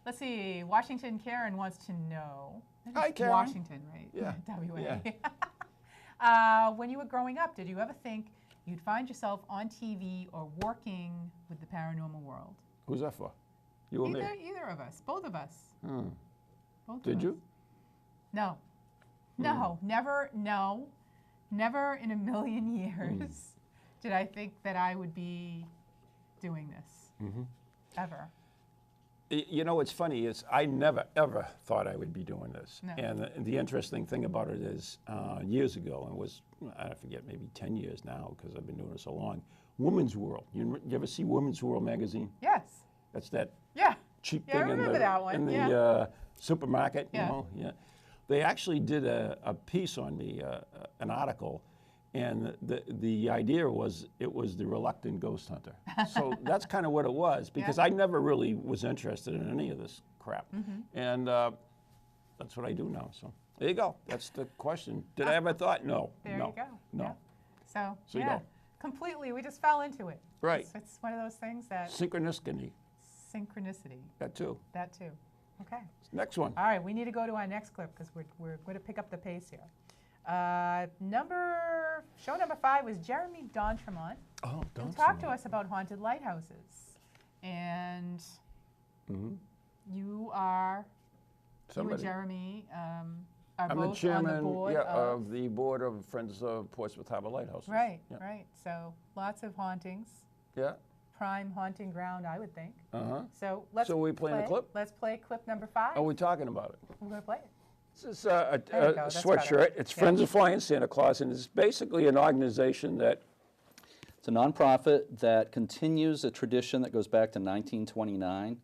Speaker 3: Let's see. Washington Karen wants to know. That
Speaker 2: Hi,
Speaker 3: is
Speaker 2: Karen.
Speaker 3: Washington, right?
Speaker 2: Yeah.
Speaker 3: WA.
Speaker 2: Yeah.
Speaker 3: When you were growing up, did you ever think you'd find yourself on TV or working with the paranormal world?
Speaker 2: Who's that for? You or me?
Speaker 3: Either of us. Both of us.
Speaker 2: Hmm.
Speaker 3: Both of
Speaker 2: Did
Speaker 3: us.
Speaker 2: you?
Speaker 3: No. No. Never. No. Never in a million years did I think that I would be doing this. Ever.
Speaker 2: You know what's funny is I never, ever thought I would be doing this.
Speaker 3: No.
Speaker 2: And the interesting thing about it is years ago, and it was, I forget, maybe 10 years now because I've been doing it so long, Women's World. You ever see Women's World magazine?
Speaker 3: Yes.
Speaker 2: That's that
Speaker 3: Yeah.
Speaker 2: cheap
Speaker 3: Yeah, I
Speaker 2: thing in
Speaker 3: remember that one,
Speaker 2: in the
Speaker 3: yeah.
Speaker 2: supermarket.
Speaker 3: Yeah.
Speaker 2: You know? Yeah. They actually did a piece on me, an article, and the idea was it was the reluctant ghost hunter. So that's kind of what it was, because I never really was interested in any of this crap. And that's what I do now. So there you go. That's the question. Did I ever thought? No.
Speaker 3: There
Speaker 2: no.
Speaker 3: you go.
Speaker 2: No.
Speaker 3: Yeah. So,
Speaker 2: So you
Speaker 3: yeah,
Speaker 2: go.
Speaker 3: completely. We just fell into it.
Speaker 2: Right.
Speaker 3: It's one of those things that
Speaker 2: Synchronicity.
Speaker 3: synchronicity.
Speaker 2: That too.
Speaker 3: That too. Okay.
Speaker 2: Next one.
Speaker 3: All right. We need to go to our next clip because we're going to pick up the pace here. Show number 5 was Jeremy Dontremont,
Speaker 2: Oh,
Speaker 3: who talked to us about haunted lighthouses, and you are. You and
Speaker 2: Somebody.
Speaker 3: Jeremy are
Speaker 2: I'm the
Speaker 3: both on
Speaker 2: chairman
Speaker 3: the board
Speaker 2: of the board of Friends of Portsmouth Harbor Lighthouses.
Speaker 3: Right,
Speaker 2: Yeah.
Speaker 3: right. So lots of hauntings.
Speaker 2: Yeah.
Speaker 3: Prime haunting ground, I would think.
Speaker 2: Uh-huh.
Speaker 3: So let's.
Speaker 2: So we playing the
Speaker 3: play-
Speaker 2: clip?
Speaker 3: Let's play clip number 5.
Speaker 2: Are we talking about it?
Speaker 3: We're gonna play it.
Speaker 2: This is
Speaker 3: There you go,
Speaker 2: a
Speaker 3: that's
Speaker 2: sweatshirt.
Speaker 3: better.
Speaker 2: It's
Speaker 3: Yeah.
Speaker 2: Friends of Flying Santa Claus, and it's basically an organization that
Speaker 10: It's a nonprofit that continues a tradition that goes back to 1929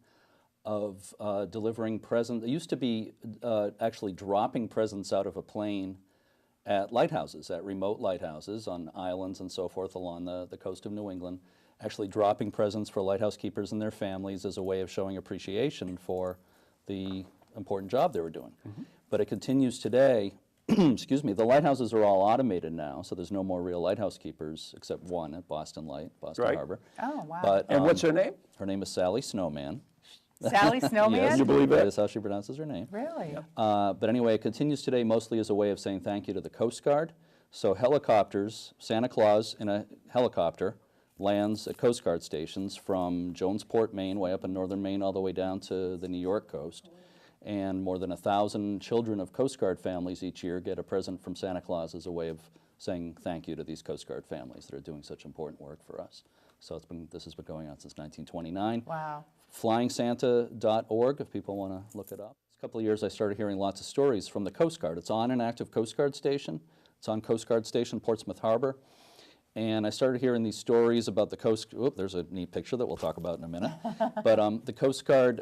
Speaker 10: of delivering presents. It used to be actually dropping presents out of a plane at lighthouses, at remote lighthouses on islands and so forth along the coast of New England, actually dropping presents for lighthouse keepers and their families as a way of showing appreciation for the important job they were doing. But it continues today. Excuse me, the lighthouses are all automated now, so there's no more real lighthouse keepers except one at Boston
Speaker 2: Right.
Speaker 10: Harbor.
Speaker 3: Oh wow.
Speaker 10: But,
Speaker 2: and what's her name?
Speaker 10: her name is Sally Snowman.
Speaker 3: Sally Snowman.
Speaker 10: Yes,
Speaker 2: You believe
Speaker 10: that
Speaker 2: it?
Speaker 10: is how she pronounces her name.
Speaker 3: Really?
Speaker 10: But anyway, it continues today mostly as a way of saying thank you to the Coast Guard. So helicopters, Santa Claus in a helicopter lands at Coast Guard stations from Jonesport, Maine, way up in northern Maine, all the way down to the New York coast. And more than 1,000 children of Coast Guard families each year get a present from Santa Claus as a way of saying thank you to these Coast Guard families that are doing such important work for us. So this has been going on since 1929.
Speaker 3: Wow.
Speaker 10: FlyingSanta.org, if people want to look it up. A couple of years I started hearing lots of stories from the Coast Guard. It's on an active Coast Guard station. It's on Coast Guard Station, Portsmouth Harbor. And I started hearing these stories about the Coast. Oop, there's a neat picture that we'll talk about in a minute. But the Coast Guard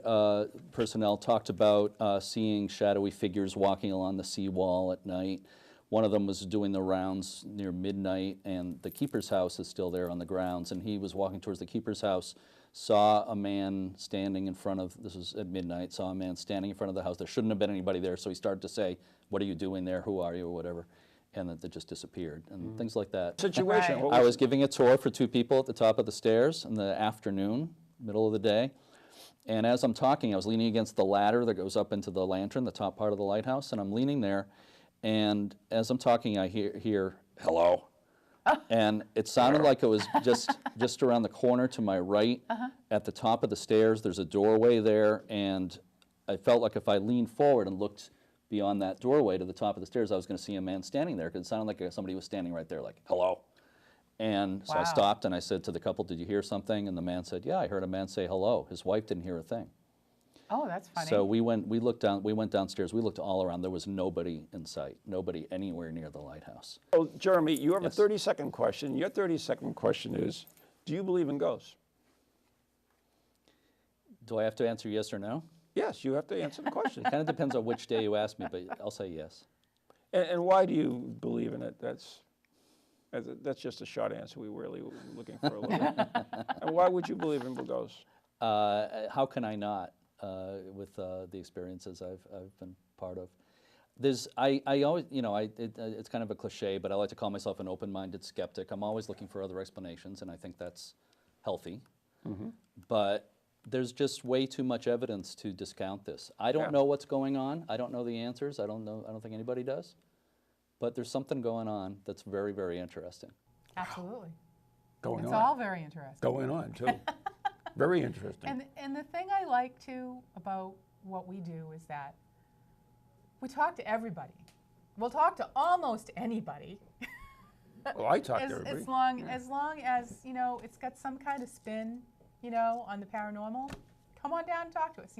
Speaker 10: personnel talked about seeing shadowy figures walking along the seawall at night. One of them was doing the rounds near midnight, and the keeper's house is still there on the grounds. And he was walking towards the keeper's house, saw a man standing in front of, this was at midnight, saw a man standing in front of the house. There shouldn't have been anybody there, so he started to say, "What are you doing there? Who are you?" or whatever. And that just disappeared, and things like that.
Speaker 2: Situation.
Speaker 3: Right.
Speaker 2: What
Speaker 10: I was giving a tour for 2 people at the top of the stairs in the afternoon, middle of the day. And as I'm talking, I was leaning against the ladder that goes up into the lantern, the top part of the lighthouse, and I'm leaning there. And as I'm talking, I hear hello. And it sounded like it was just around the corner to my right. At the top of the stairs, there's a doorway there, and I felt like if I leaned forward and looked beyond that doorway to the top of the stairs, I was going to see a man standing there, because it sounded like somebody was standing right there, like, hello. And so I
Speaker 3: Wow.
Speaker 10: stopped and I said to the couple, "Did you hear something?" And the man said, "Yeah, I heard a man say hello." His wife didn't hear a thing.
Speaker 3: Oh, that's funny.
Speaker 10: So we went downstairs. We looked all around. There was nobody in sight. Nobody anywhere near the lighthouse.
Speaker 2: Oh, Jeremy, you have
Speaker 10: Yes.
Speaker 2: a 30-second question. Your 30-second question is, do you believe in ghosts?
Speaker 10: Do I have to answer yes or no?
Speaker 2: Yes, you have to answer the question.
Speaker 10: Kind of depends on which day you ask me, but I'll say yes.
Speaker 2: And why do you believe in it? That's just a short answer. We were really looking for a little. And why would you believe in ghosts?
Speaker 10: How can I not, with the experiences I've been part of? I always, it's kind of a cliche, but I like to call myself an open-minded skeptic. I'm always looking for other explanations, and I think that's healthy.
Speaker 2: Mm-hmm.
Speaker 10: But there's just way too much evidence to discount this. I don't know what's going on. I don't know the answers. I don't think anybody does. But there's something going on that's very, very interesting.
Speaker 3: Absolutely.
Speaker 2: It's
Speaker 3: all very interesting.
Speaker 2: Going on, too. Very interesting.
Speaker 3: And the thing I like, too, about what we do is that we talk to everybody. We'll talk to almost anybody.
Speaker 2: Well, I talk to everybody.
Speaker 3: As long as, it's got some kind of spin, on the paranormal, come on down and talk to us,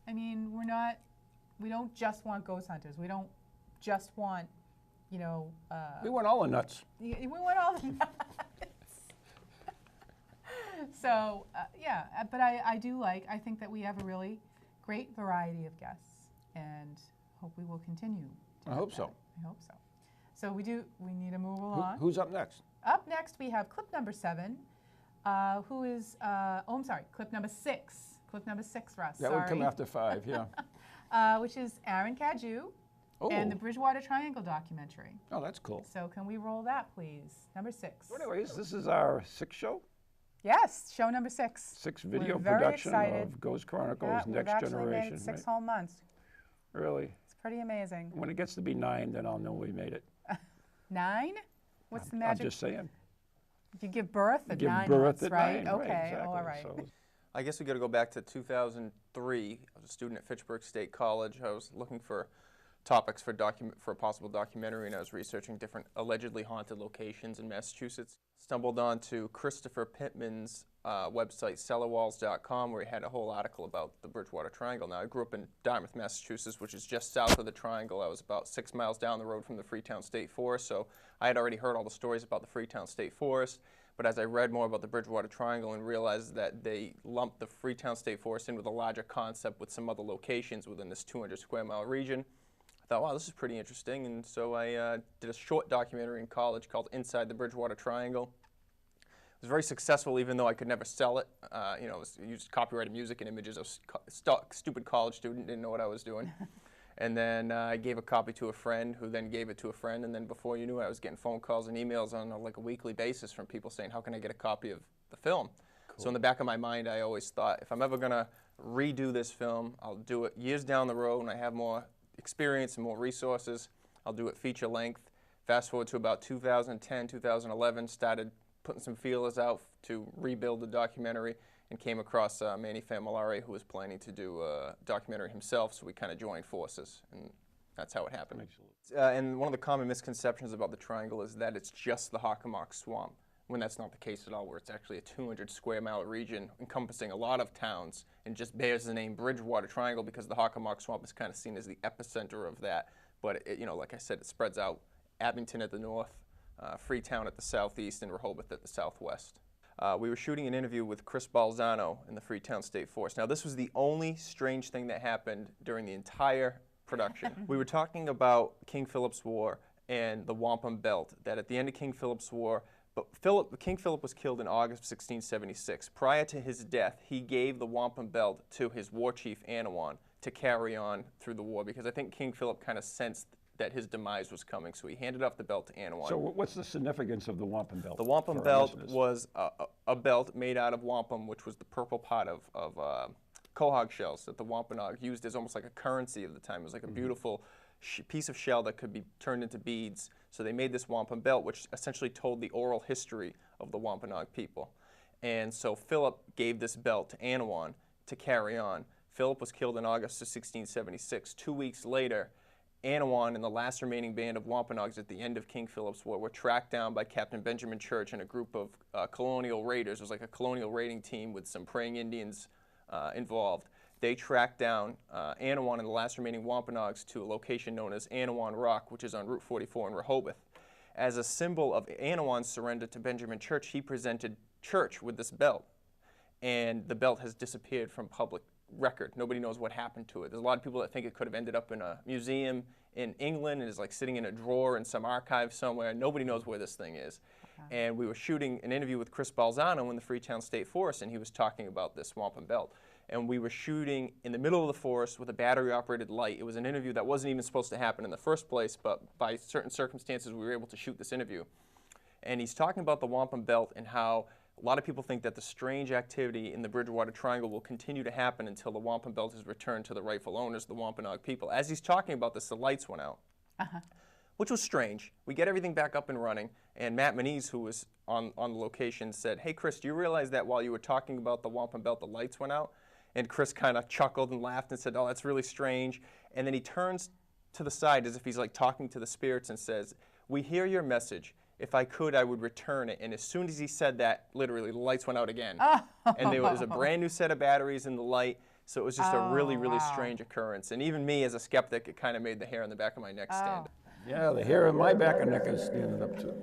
Speaker 3: I mean, we don't just want ghost hunters. We don't just want,
Speaker 2: we want all the nuts.
Speaker 3: we want all the nuts. So, but I think that we have a really great variety of guests, and hope we will continue.
Speaker 2: I hope so.
Speaker 3: I hope so. So we need to move along.
Speaker 2: Who's up next?
Speaker 3: Up next, we have clip number 7, who is, clip number 6. Clip number 6, Russ,
Speaker 2: That would come after 5,
Speaker 3: yeah. Which is Aaron Cadieux and the Bridgewater Triangle documentary.
Speaker 2: Oh, that's cool.
Speaker 3: So can we roll that, please? Number 6.
Speaker 2: So anyways, this is our 6th show?
Speaker 3: Yes, show number 6.
Speaker 2: 6th video
Speaker 3: We're very
Speaker 2: production
Speaker 3: excited.
Speaker 2: of Ghost Chronicles
Speaker 3: Yeah,
Speaker 2: Next
Speaker 3: we've actually
Speaker 2: Generation.
Speaker 3: made it 6 whole months.
Speaker 2: Really?
Speaker 3: It's pretty amazing.
Speaker 2: When it gets to be 9, then I'll know we made it.
Speaker 3: 9? What's the magic?
Speaker 2: I'm just saying.
Speaker 3: You give birth at
Speaker 2: Give
Speaker 3: 9
Speaker 2: birth
Speaker 3: months,
Speaker 2: at
Speaker 3: right?
Speaker 2: 9,
Speaker 3: Okay,
Speaker 2: exactly.
Speaker 3: all right.
Speaker 2: So,
Speaker 11: I guess we got to go back to 2003. I was a student at Fitchburg State College. I was looking for topics for a possible documentary, and I was researching different allegedly haunted locations in Massachusetts. Stumbled onto Christopher Pittman's website, cellarwalls.com, where he had a whole article about the Bridgewater Triangle. Now, I grew up in Dartmouth, Massachusetts, which is just south of the Triangle. I was about 6 miles down the road from the Freetown State Forest, so I had already heard all the stories about the Freetown State Forest. But as I read more about the Bridgewater Triangle and realized that they lumped the Freetown State Forest in with a larger concept with some other locations within this 200 square mile region, I thought, wow, this is pretty interesting. And so I did a short documentary in college called Inside the Bridgewater Triangle. It was very successful, even though I could never sell it. It used copyrighted music and images. I was a stupid college student, didn't know what I was doing. And then I gave a copy to a friend who then gave it to a friend. And then before you knew it, I was getting phone calls and emails on like a weekly basis from people saying, how can I get a copy of the film? Cool. So in the back of my mind, I always thought, if I'm ever going to redo this film, I'll do it years down the road when I have more experience and more resources. I'll do it feature length. Fast forward to about 2010, 2011, started putting some feelers out to rebuild the documentary, and came across Manny Famolari, who was planning to do a documentary himself, so we kind of joined forces, and that's how it happened. And one of the common misconceptions about the Triangle is that it's just the Hockomock Swamp, when that's not the case at all, where it's actually a 200 square mile region encompassing a lot of towns, and just bears the name Bridgewater Triangle because the Hockomock Swamp is kind of seen as the epicenter of that. But like I said, it spreads out. Abington at the north, Freetown at the southeast, and Rehoboth at the southwest. We were shooting an interview with Chris Balzano in the Freetown State Forest. Now, this was the only strange thing that happened during the entire production. We were talking about King Philip's War and the Wampum Belt, that at the end of King Philip's War, King Philip was killed in August of 1676. Prior to his death, he gave the Wampum Belt to his war chief, Anawan, to carry on through the war, because I think King Philip kind of sensed that his demise was coming, so he handed off the belt to Anawan.
Speaker 2: So what's the significance of the Wampum Belt?
Speaker 11: The Wampum Belt was a belt made out of wampum, which was the purple pot of quahog shells that the Wampanoag used as almost like a currency of the time. It was like a beautiful piece of shell that could be turned into beads. So they made this Wampum Belt, which essentially told the oral history of the Wampanoag people. And so Philip gave this belt to Anawan to carry on. Philip was killed in August of 1676. 2 weeks later, Anawan and the last remaining band of Wampanoags at the end of King Philip's War were tracked down by Captain Benjamin Church and a group of colonial raiders. It was like a colonial raiding team with some praying Indians involved. they tracked down Anawan and the last remaining Wampanoags to a location known as Anawan Rock, which is on Route 44 in Rehoboth. As a symbol of Anawan's surrender to Benjamin Church, he presented Church with this belt. And the belt has disappeared from public record. Nobody knows what happened to it. There's a lot of people that think it could have ended up in a museum in England and is like sitting in a drawer in some archive somewhere. Nobody knows where this thing is. And we were shooting an interview with Chris Balzano in the Freetown State Forest, and he was talking about this wampum belt. And we were shooting in the middle of the forest with a battery-operated light. It was an interview that wasn't even supposed to happen in the first place, but by certain circumstances, we were able to shoot this interview. And he's talking about the wampum belt and how a lot of people think that the strange activity in the Bridgewater Triangle will continue to happen until the wampum belt is returned to the rightful owners, the Wampanoag people. As he's talking about this, the lights went out, which was strange. We get everything back up and running, and Matt Manise, who was on the location, said, "Hey, Chris, do you realize that while you were talking about the wampum belt, the lights went out?" And Chris kind of chuckled and laughed and said, "Oh, that's really strange." And then he turns to the side as if he's like talking to the spirits and says, "We hear your message. If I could, I would return it." And as soon as he said that, literally, the lights went out again. And there was a brand new set of batteries in the light. So it was just a really, really strange occurrence. And even me, as a skeptic, it kind of made the hair on the back of my neck stand up.
Speaker 2: Yeah, the hair on my back and neck is standing up too.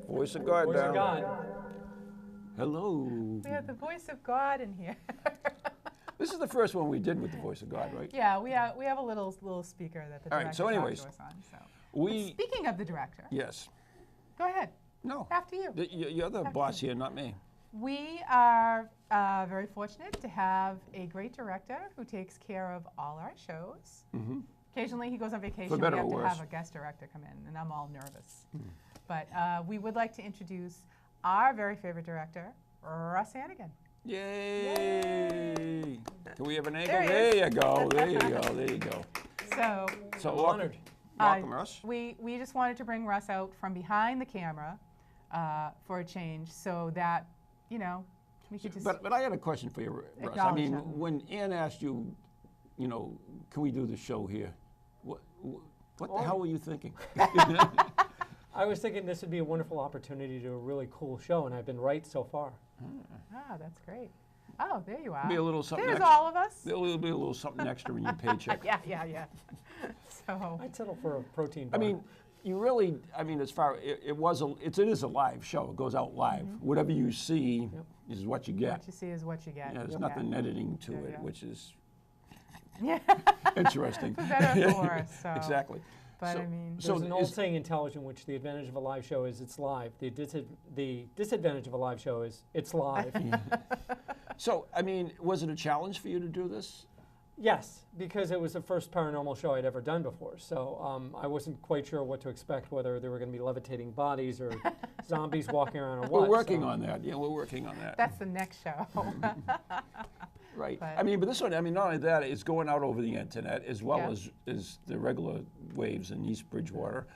Speaker 2: Voice of God down. Hello.
Speaker 3: We have the voice of God in here.
Speaker 2: This is the first one we did with the voice of God, right?
Speaker 3: Yeah, we have a little speaker that the director
Speaker 2: so anyways,
Speaker 3: talks to us on. So.
Speaker 2: We.
Speaker 3: Speaking of the director.
Speaker 2: Yes.
Speaker 3: Go ahead.
Speaker 2: No.
Speaker 3: After you.
Speaker 2: You're the boss here, not me.
Speaker 3: We are very fortunate to have a great director who takes care of all our shows. Occasionally he goes on vacation. We have to have a guest director come in, and I'm all nervous. But we would like to introduce our very favorite director, Russ Hannigan.
Speaker 2: Yay! Can we have an angle? There you go. There you go. There you go. So honored. Welcome, Russ.
Speaker 3: We just wanted to bring Russ out from behind the camera for a change, so that we could just.
Speaker 2: But I had a question for you, Russ. I mean, when Anne asked you, can we do the show here? What the hell were you thinking?
Speaker 12: I was thinking this would be a wonderful opportunity to do a really cool show, and I've been right so far.
Speaker 3: Ah, that's great. Oh, there you are.
Speaker 2: Be a little something.
Speaker 3: There's all of us.
Speaker 2: There'll be a little something extra in your paycheck.
Speaker 3: Yeah. So.
Speaker 12: I'd settle for a protein bar.
Speaker 2: I mean, you really. I mean, as far it is a live show. It goes out live. Whatever you see is what you get.
Speaker 3: What you see is what you get.
Speaker 2: Yeah, there's nothing editing to it, which is
Speaker 3: Yeah.
Speaker 2: Interesting.
Speaker 3: For better or worse. So.
Speaker 2: Exactly.
Speaker 3: But I mean,
Speaker 12: there's an old saying in television, which the advantage of a live show is it's live. The disadvantage of a live show is it's live.
Speaker 2: So, I mean, was it a challenge for you to do this?
Speaker 12: Yes, because it was the first paranormal show I'd ever done before. So I wasn't quite sure what to expect, whether there were going to be levitating bodies or zombies walking around or what.
Speaker 2: We're working on that. Yeah, we're working on that.
Speaker 3: That's the next show.
Speaker 2: Right. But this one, not only that, it's going out over the internet as well as the regular waves in East Bridgewater.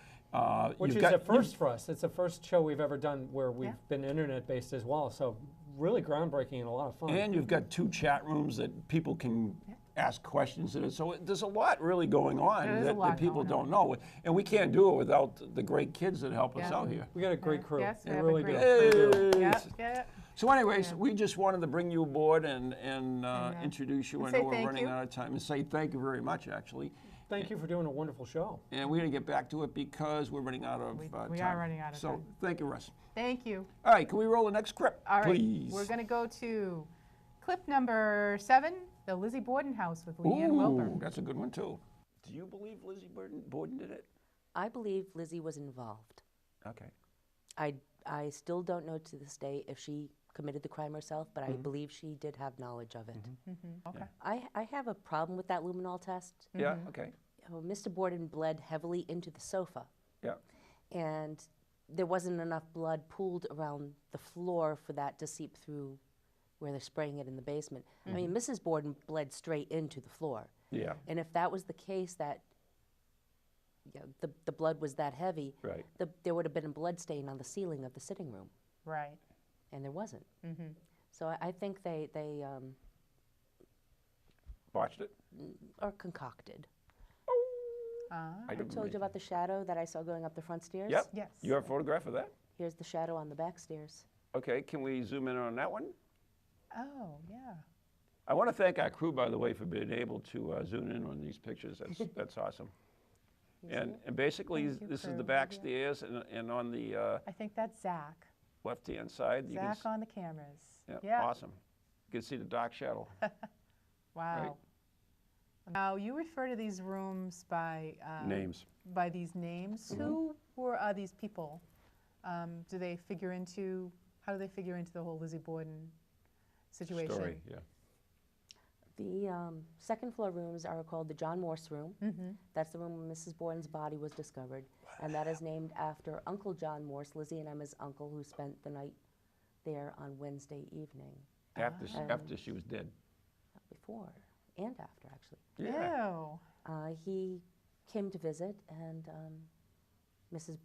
Speaker 12: Which is a first for us. It's the first show we've ever done where we've been internet-based as well. So really groundbreaking and a lot of fun.
Speaker 2: And you've got 2 chat rooms that people can ask questions in it. So there's a lot really going on that people don't know. And we can't do it without the great kids that help us out here.
Speaker 12: We got a great crew.
Speaker 3: Yes, we
Speaker 12: really do.
Speaker 2: So anyways, we just wanted to bring you aboard and introduce you. I know we're running out of time. And say thank you very much, actually.
Speaker 12: Thank you for doing a wonderful show.
Speaker 2: And we're going to get back to it because we're running out of time.
Speaker 3: We are running out of time.
Speaker 2: So thank you, Russ.
Speaker 3: Thank you.
Speaker 2: All right, can we roll the next clip, please?
Speaker 3: We're going to go to clip number 7, the Lizzie Borden house with Leanne Wilbur.
Speaker 2: That's a good one, too. Do you believe Lizzie Borden did it?
Speaker 13: I believe Lizzie was involved.
Speaker 2: Okay.
Speaker 13: I still don't know to this day if she committed the crime herself, but I believe she did have knowledge of it.
Speaker 3: Okay.
Speaker 13: I have a problem with that luminol test.
Speaker 2: Yeah, okay.
Speaker 13: Mr. Borden bled heavily into the sofa.
Speaker 2: Yeah.
Speaker 13: And there wasn't enough blood pooled around the floor for that to seep through where they're spraying it in the basement. I mean, Mrs. Borden bled straight into the floor.
Speaker 2: Yeah.
Speaker 13: And if that was the case, that the blood was that heavy, there would have been a blood stain on the ceiling of the sitting room.
Speaker 3: Right.
Speaker 13: And there wasn't. So I think they
Speaker 2: botched it?
Speaker 13: Or concocted.
Speaker 2: I
Speaker 13: told you about the shadow that I saw going up the front stairs?
Speaker 2: Yep.
Speaker 3: Yes.
Speaker 2: You have a photograph of that?
Speaker 13: Here's the shadow on the back stairs.
Speaker 2: Okay, can we zoom in on that one?
Speaker 3: Oh, yeah.
Speaker 2: I want to thank our crew, by the way, for being able to zoom in on these pictures. That's awesome. And basically,
Speaker 3: Thank you,
Speaker 2: this is
Speaker 3: crew.
Speaker 2: the back stairs, and on the
Speaker 3: I think that's Zach.
Speaker 2: left-hand side, you can
Speaker 3: Zach on the cameras.
Speaker 2: yeah, awesome. You can see the dark shadow.
Speaker 3: Wow. Now, you refer to these rooms by
Speaker 2: Names.
Speaker 3: By these names. Who are these people? Do they figure into? How do they figure into the whole Lizzie Borden situation?
Speaker 2: Story, yeah.
Speaker 13: The second floor rooms are called the John Morse room. That's the room where Mrs. Borden's body was discovered. And that is named after Uncle John Morse, Lizzie and Emma's uncle, who spent the night there on Wednesday evening.
Speaker 2: After she was dead.
Speaker 13: Before and after, actually.
Speaker 2: Yeah.
Speaker 3: Ew.
Speaker 13: He came to visit, and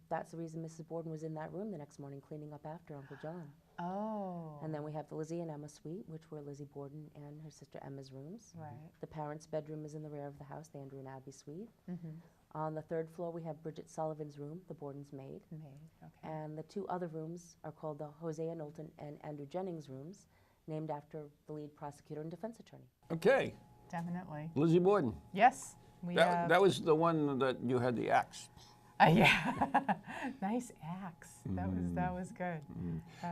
Speaker 13: that's the reason Mrs. Borden was in that room the next morning cleaning up after Uncle John.
Speaker 3: Oh.
Speaker 13: And then we have the Lizzie and Emma suite, which were Lizzie Borden and her sister Emma's rooms.
Speaker 3: Right.
Speaker 13: The parents' bedroom is in the rear of the house, the Andrew and Abby suite. On the third floor, we have Bridget Sullivan's room, the Borden's maid.
Speaker 3: Okay.
Speaker 13: And the two other rooms are called the Hosea Knowlton and Andrew Jennings rooms, named after the lead prosecutor and defense attorney.
Speaker 2: Okay.
Speaker 3: Definitely.
Speaker 2: Lizzie Borden.
Speaker 3: Yes.
Speaker 2: That was the one that you had the axe.
Speaker 3: Yeah. Nice axe. That was good.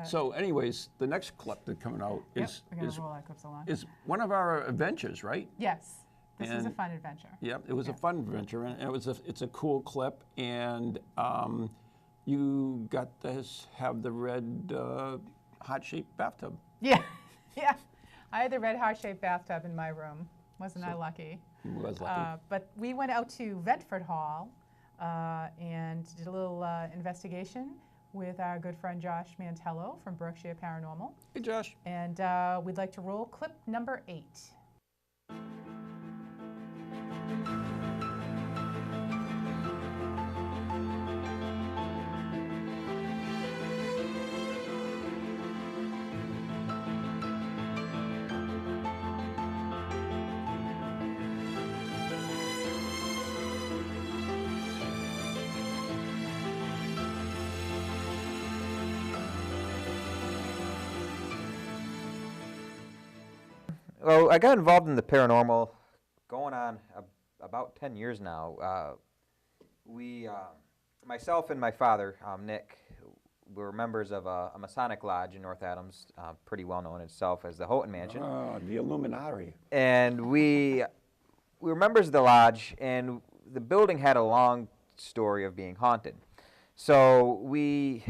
Speaker 2: So, anyways, the next clip that's coming out is
Speaker 3: we're gonna roll our clips along.
Speaker 2: is one of our adventures, right?
Speaker 3: Yes. This is a
Speaker 2: And-
Speaker 3: fun adventure.
Speaker 2: Yeah, it was a fun adventure, and it's a cool clip, and you got to have the red heart-shaped bathtub.
Speaker 3: Yeah. Yeah. I had the red heart-shaped bathtub in my room. Wasn't I lucky?
Speaker 2: You was lucky.
Speaker 3: But we went out to Ventford Hall and did a little investigation with our good friend Josh Mantello from Berkshire Paranormal.
Speaker 2: Hey, Josh.
Speaker 3: And we'd like to roll clip number 8.
Speaker 14: Well, I got involved in the paranormal going on about 10 years now. Myself and my father, Nick, were members of a Masonic lodge in North Adams, pretty well known itself as the Houghton Mansion.
Speaker 2: Oh, the Illuminati.
Speaker 14: And we were members of the lodge, and the building had a long story of being haunted. So we,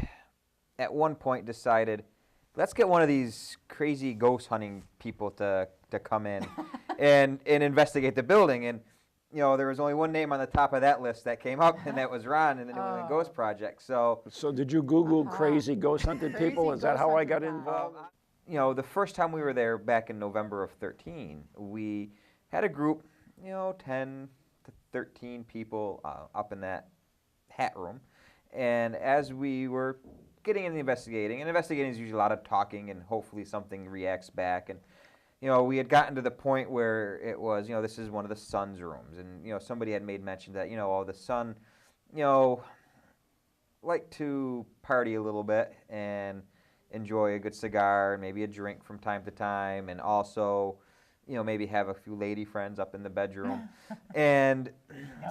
Speaker 14: at one point, decided, let's get one of these crazy ghost hunting people to come in and investigate the building. And there was only one name on the top of that list that came up, and that was Ron in the New England Ghost Project. So
Speaker 2: did you Google crazy ghost hunted people? Is that how I got involved?
Speaker 14: The first time we were there back in November of 13, we had a group, 10 to 13 people up in that hat room. And as we were getting into investigating, and investigating is usually a lot of talking, and hopefully something reacts back. And we had gotten to the point where it was, this is one of the son's rooms, and somebody had made mention that the son, like to party a little bit and enjoy a good cigar and maybe a drink from time to time, and also maybe have a few lady friends up in the bedroom. And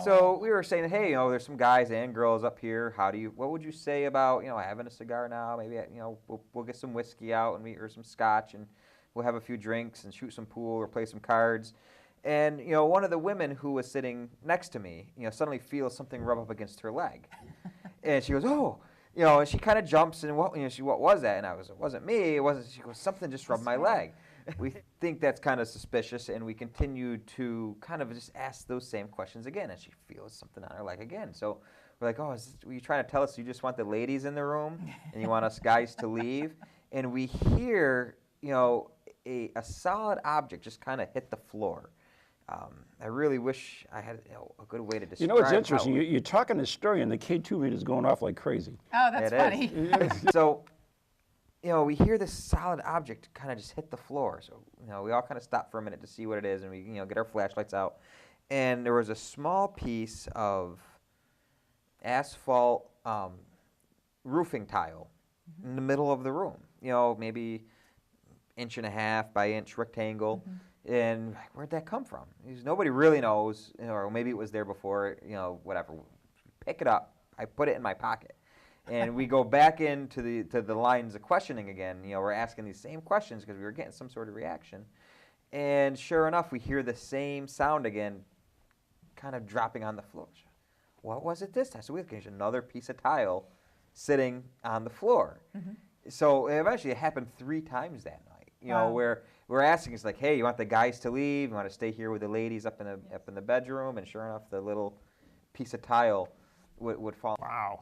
Speaker 14: so we were saying, hey, there's some guys and girls up here. What would you say about, having a cigar now? Maybe, we'll get some whiskey out or some scotch, and we'll have a few drinks and shoot some pool or play some cards. And, one of the women who was sitting next to me, suddenly feels something rub up against her leg. And she goes, oh, and she kind of jumps and what was that? And I was, it wasn't me. It wasn't, she goes, something just rubbed my leg. We think that's kind of suspicious, and we continue to kind of just ask those same questions again, and she feels something on her leg again. So we're like, oh, were you trying to tell us you just want the ladies in the room and you want us guys to leave? And we hear, a solid object just kind of hit the floor. I really wish I had a good way to describe
Speaker 2: it's interesting. You're talking this story, and the K2 meter's going off like crazy.
Speaker 3: Oh, that's funny.
Speaker 14: So, we hear this solid object kind of just hit the floor. So, we all kind of stop for a minute to see what it is, and we, get our flashlights out. And there was a small piece of asphalt roofing tile in the middle of the room. Maybe 1.5 inch by inch rectangle. And where'd that come from? Nobody really knows, or maybe it was there before, whatever. Pick it up. I put it in my pocket. And we go back into the lines of questioning again. We're asking these same questions because we were getting some sort of reaction. And sure enough, we hear the same sound again, kind of dropping on the floor. What was it this time? So we look, there's another piece of tile sitting on the floor. So eventually it happened 3 times that night, where we're asking, it's like, hey, you want the guys to leave? You want to stay here with the ladies up in the bedroom? And sure enough, the little piece of tile would fall.
Speaker 2: Wow.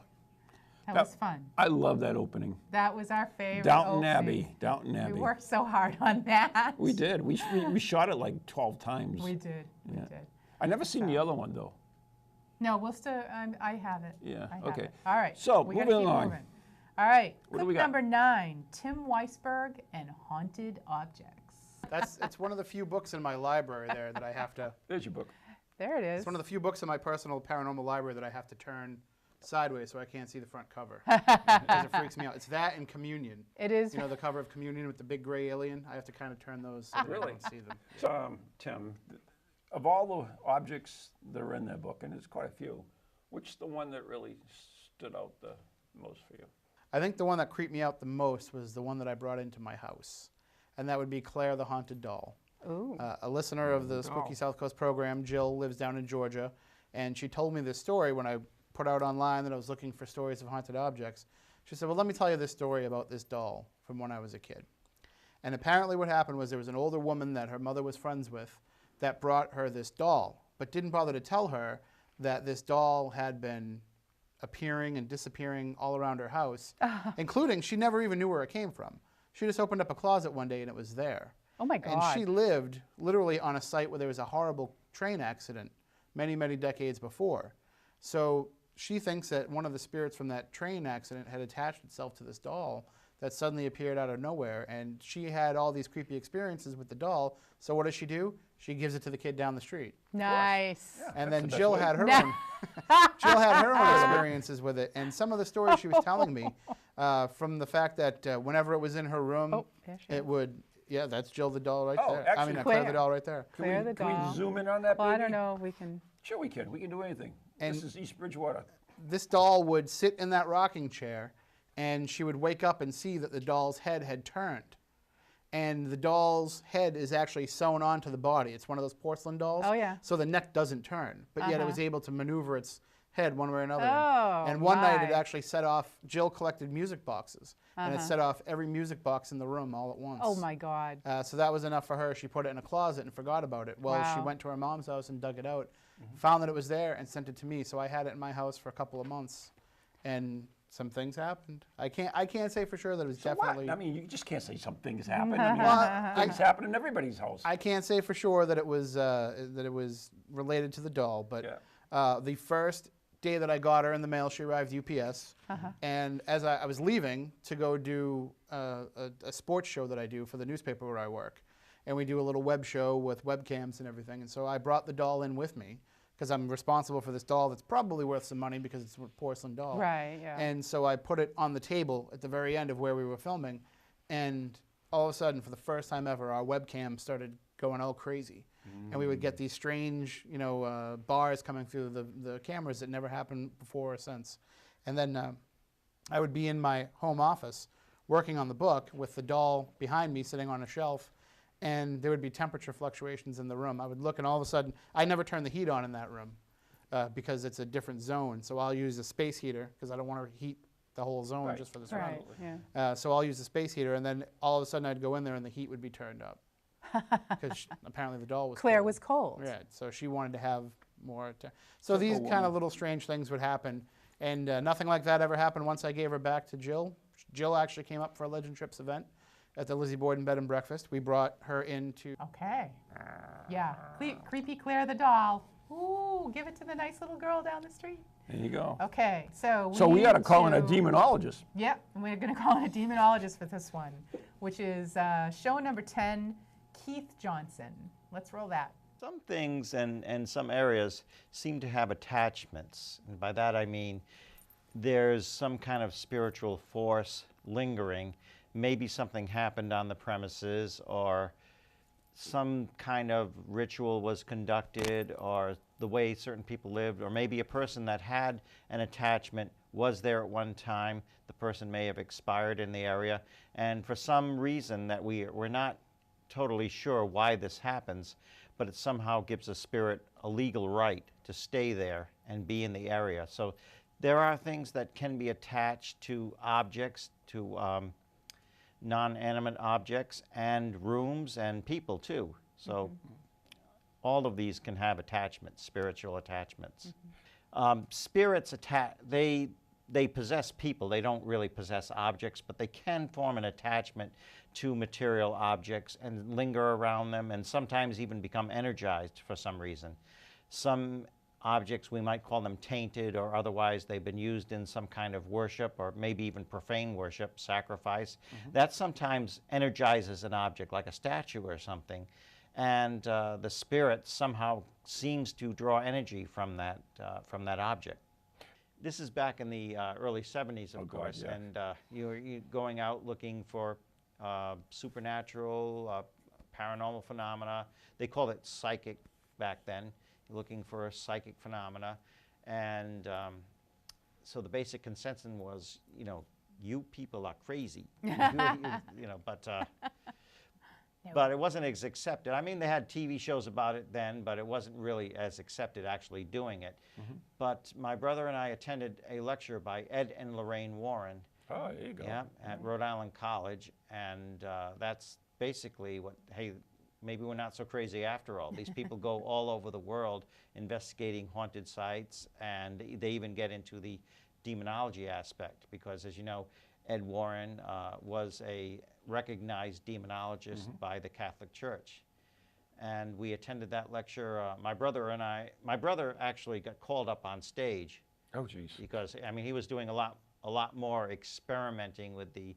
Speaker 3: That was fun.
Speaker 2: I love that opening.
Speaker 3: That was our favorite
Speaker 2: Downton
Speaker 3: opening.
Speaker 2: Abbey. Downton Abbey.
Speaker 3: We worked so hard on that.
Speaker 2: We did. We shot it like 12 times.
Speaker 3: We did. We did.
Speaker 2: I never seen the other one though.
Speaker 3: No, we'll still. I have it.
Speaker 2: Yeah.
Speaker 3: I have
Speaker 2: Okay.
Speaker 3: it. All right.
Speaker 2: So
Speaker 3: we gotta
Speaker 2: moving
Speaker 3: keep
Speaker 2: on.
Speaker 3: moving. All right.
Speaker 2: What do
Speaker 3: Clip
Speaker 2: we got?
Speaker 3: number 9: Tim Weisberg and Haunted Objects.
Speaker 15: It's one of the few books in my library there that I have to.
Speaker 2: There's your book.
Speaker 3: There it is.
Speaker 15: It's one of the few books in my personal paranormal library that I have to turn sideways so I can't see the front cover. Because it freaks me out. It's that and Communion.
Speaker 3: It is.
Speaker 15: The cover of Communion with the big gray alien. I have to kind of turn those so that I don't see them.
Speaker 2: So, Tim, of all the objects that are in that book, and there's quite a few, which is the one that really stood out the most for you?
Speaker 15: I think the one that creeped me out the most was the one that I brought into my house. And that would be Claire the Haunted Doll.
Speaker 3: Ooh.
Speaker 15: A listener of the Spooky South Coast program, Jill, lives down in Georgia. And she told me this story when I put out online that I was looking for stories of haunted objects. She said, well, let me tell you this story about this doll from when I was a kid. And apparently what happened was there was an older woman that her mother was friends with that brought her this doll, but didn't bother to tell her that this doll had been appearing and disappearing all around her house, including she never even knew where it came from. She just opened up a closet one day and it was there.
Speaker 3: Oh my God.
Speaker 15: And she lived literally on a site where there was a horrible train accident many, many decades before. So she thinks that one of the spirits from that train accident had attached itself to this doll that suddenly appeared out of nowhere. And she had all these creepy experiences with the doll. So what does she do? She gives it to the kid down the street.
Speaker 3: Nice.
Speaker 15: Yeah, and then Jill had her own. Jill had her own experiences with it. And some of the stories she was telling me, from the fact that whenever it was in her room, it would. Yeah, that's Jill the doll right there.
Speaker 2: Actually,
Speaker 15: Claire the doll right there.
Speaker 3: Claire the doll.
Speaker 2: Can we zoom in on that,
Speaker 3: Well,
Speaker 2: baby?
Speaker 3: I don't know if we can.
Speaker 2: Sure we can. We can do anything.
Speaker 15: And
Speaker 2: this is East Bridgewater.
Speaker 15: This doll would sit in that rocking chair, and she would wake up and see that the doll's head had turned. And the doll's head is actually sewn onto the body. It's one of those porcelain dolls.
Speaker 3: Oh, yeah.
Speaker 15: So the neck doesn't turn, but yet it was able to maneuver its head one way or another.
Speaker 3: Oh,
Speaker 15: and one night it
Speaker 3: my.
Speaker 15: actually set off, Jill collected music boxes, and it set off every music box in the room all at once.
Speaker 3: Oh my God.
Speaker 15: So that was enough for her. She put it in a closet and forgot about it. Well, she
Speaker 3: Wow.
Speaker 15: went to her mom's house and dug it out, found that it was there, and sent it to me. So I had it in my house for a couple of months, and some things happened. I can't say for sure that it was
Speaker 2: So
Speaker 15: definitely.
Speaker 2: what? I mean, you just can't say some things happen. I mean, things happen in everybody's house.
Speaker 15: I can't say for sure that it was related to the doll, but the first day that I got her in the mail, she arrived UPS, and as I was leaving to go do a sports show that I do for the newspaper where I work, and we do a little web show with webcams and everything, and so I brought the doll in with me because I'm responsible for this doll that's probably worth some money because it's a porcelain doll.
Speaker 3: Right, yeah.
Speaker 15: And so I put it on the table at the very end of where we were filming, and all of a sudden, for the first time ever, our webcam started going all crazy. And we would get these strange, bars coming through the cameras that never happened before or since. And then I would be in my home office working on the book with the doll behind me sitting on a shelf, and there would be temperature fluctuations in the room. I would look, and all of a sudden, I never turn the heat on in that room because it's a different zone. So I'll use a space heater because I don't want to heat the whole zone just for this room.
Speaker 3: Right,
Speaker 15: So I'll use the space heater, and then all of a sudden I'd go in there and the heat would be turned up. Because apparently the doll was
Speaker 3: Claire
Speaker 15: cold.
Speaker 3: was cold.
Speaker 15: Yeah, so she wanted to have more. So these kind of little strange things would happen, and nothing like that ever happened once I gave her back to Jill. Jill actually came up for a Legend Trips event at the Lizzie Borden Bed and Breakfast. We brought her into.
Speaker 3: Okay. Yeah. Creepy Claire the doll. Ooh, give it to the nice little girl down the street.
Speaker 2: There you go.
Speaker 3: Okay, so
Speaker 2: we got to
Speaker 3: need
Speaker 2: call in a demonologist.
Speaker 3: Yep, and we're going to call in a demonologist for this one, which is show number 10, Keith Johnson. Let's roll that.
Speaker 16: Some things and some areas seem to have attachments. And by that I mean there's some kind of spiritual force lingering. Maybe something happened on the premises or some kind of ritual was conducted, or the way certain people lived, or maybe a person that had an attachment was there at one time. The person may have expired in the area, and for some reason that we're not totally sure why this happens, but it somehow gives a spirit a legal right to stay there and be in the area. So there are things that can be attached to objects, to non-animate objects, and rooms and people too. So all of these can have attachments, spiritual attachments. Spirits they possess people. They don't really possess objects, but they can form an attachment to material objects and linger around them, and sometimes even become energized for some reason. Some objects, we might call them tainted, or otherwise they've been used in some kind of worship, or maybe even profane worship, sacrifice. That sometimes energizes an object, like a statue or something, and the spirit somehow seems to draw energy from that object. This is back in the early 70s, of course,
Speaker 2: yeah.
Speaker 16: and you're going out looking for supernatural, paranormal phenomena. They called it psychic back then, looking for psychic phenomena. And so the basic consensus was, you people are crazy. But it wasn't as accepted. I mean, they had TV shows about it then, but it wasn't really as accepted actually doing it. But my brother and I attended a lecture by Ed and Lorraine Warren.
Speaker 2: Oh, there you go.
Speaker 16: Yeah, at Rhode Island College, and that's basically what, hey, maybe we're not so crazy after all. These people go all over the world investigating haunted sites, and they even get into the demonology aspect, because as you know, Ed Warren was a recognized demonologist by the Catholic Church. And we attended that lecture. My brother actually got called up on stage.
Speaker 2: Oh, geez.
Speaker 16: Because, I mean, he was doing a lot more experimenting with the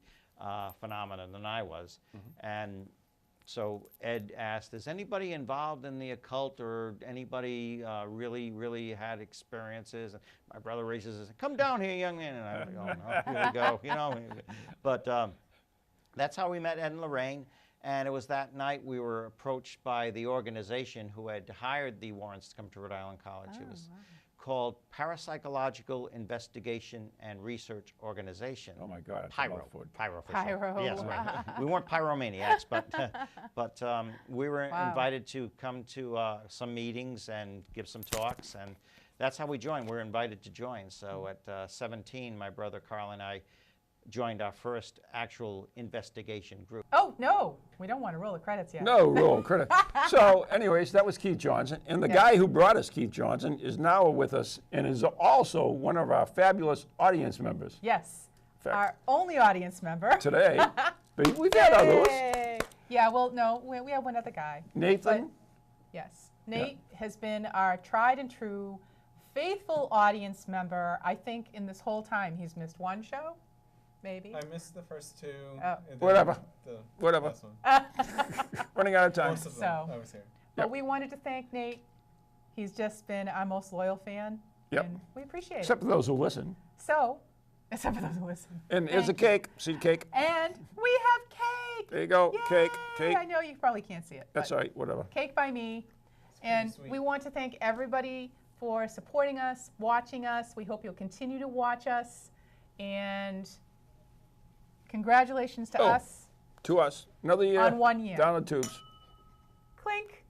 Speaker 16: phenomena than I was. And so Ed asked, is anybody involved in the occult, or anybody really had experiences? And my brother raises his hand, come down here, young man. And I was like, oh, no, here we go, But that's how we met Ed and Lorraine. And it was that night we were approached by the organization who had hired the Warrens to come to Rhode Island College. It was called Parapsychological Investigation and Research Organization.
Speaker 2: Oh my God!
Speaker 16: Pyro.
Speaker 3: Pyro.
Speaker 16: Yes, right. We weren't pyromaniacs, but we were invited to come to some meetings and give some talks, and that's how we joined. We were invited to join. So at 17, my brother Carl and I joined our first actual investigation group.
Speaker 3: Oh, no, we don't want to roll the credits yet.
Speaker 2: No, roll credit. So, anyways, that was Keith Johnson. And the guy who brought us Keith Johnson is now with us and is also one of our fabulous audience members.
Speaker 3: Yes, our only audience member.
Speaker 2: Today. But we've had others.
Speaker 3: Yeah, well, no, we have one other guy.
Speaker 2: Nathan?
Speaker 3: But, yes, Nate has been our tried and true, faithful audience member. I think in this whole time he's missed one show. Maybe.
Speaker 4: I missed the first two.
Speaker 2: Whatever.
Speaker 4: The
Speaker 2: Whatever.
Speaker 4: last one.
Speaker 2: Running out of time.
Speaker 4: Most of them, I was here.
Speaker 3: But we wanted to thank Nate. He's just been our most loyal fan.
Speaker 2: Yep.
Speaker 3: And we appreciate it.
Speaker 2: Except for those who listen.
Speaker 3: So, except for those who listen.
Speaker 2: And here's a cake. See the cake?
Speaker 3: And we have cake.
Speaker 2: There you go.
Speaker 3: Yay!
Speaker 2: Cake.
Speaker 3: I know you probably can't see it.
Speaker 2: That's all right. Whatever.
Speaker 3: Cake by me. And we want to thank everybody for supporting us, watching us. We hope you'll continue to watch us. And congratulations to us.
Speaker 2: To us. Another year.
Speaker 3: On 1 year.
Speaker 2: Down the tubes.
Speaker 3: Clink.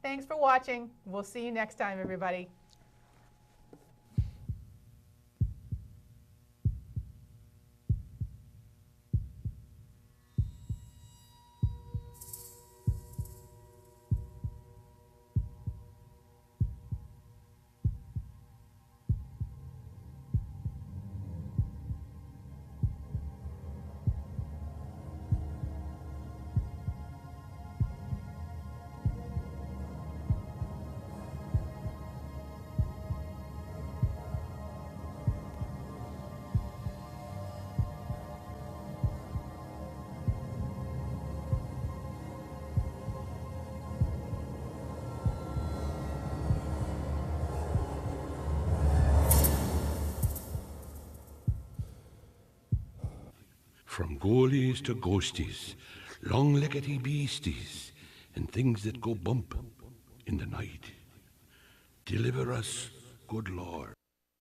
Speaker 3: Thanks for watching. We'll see you next time, everybody.
Speaker 17: From ghoulies to ghosties, long-leggedy beasties, and things that go bump in the night. Deliver us, good Lord.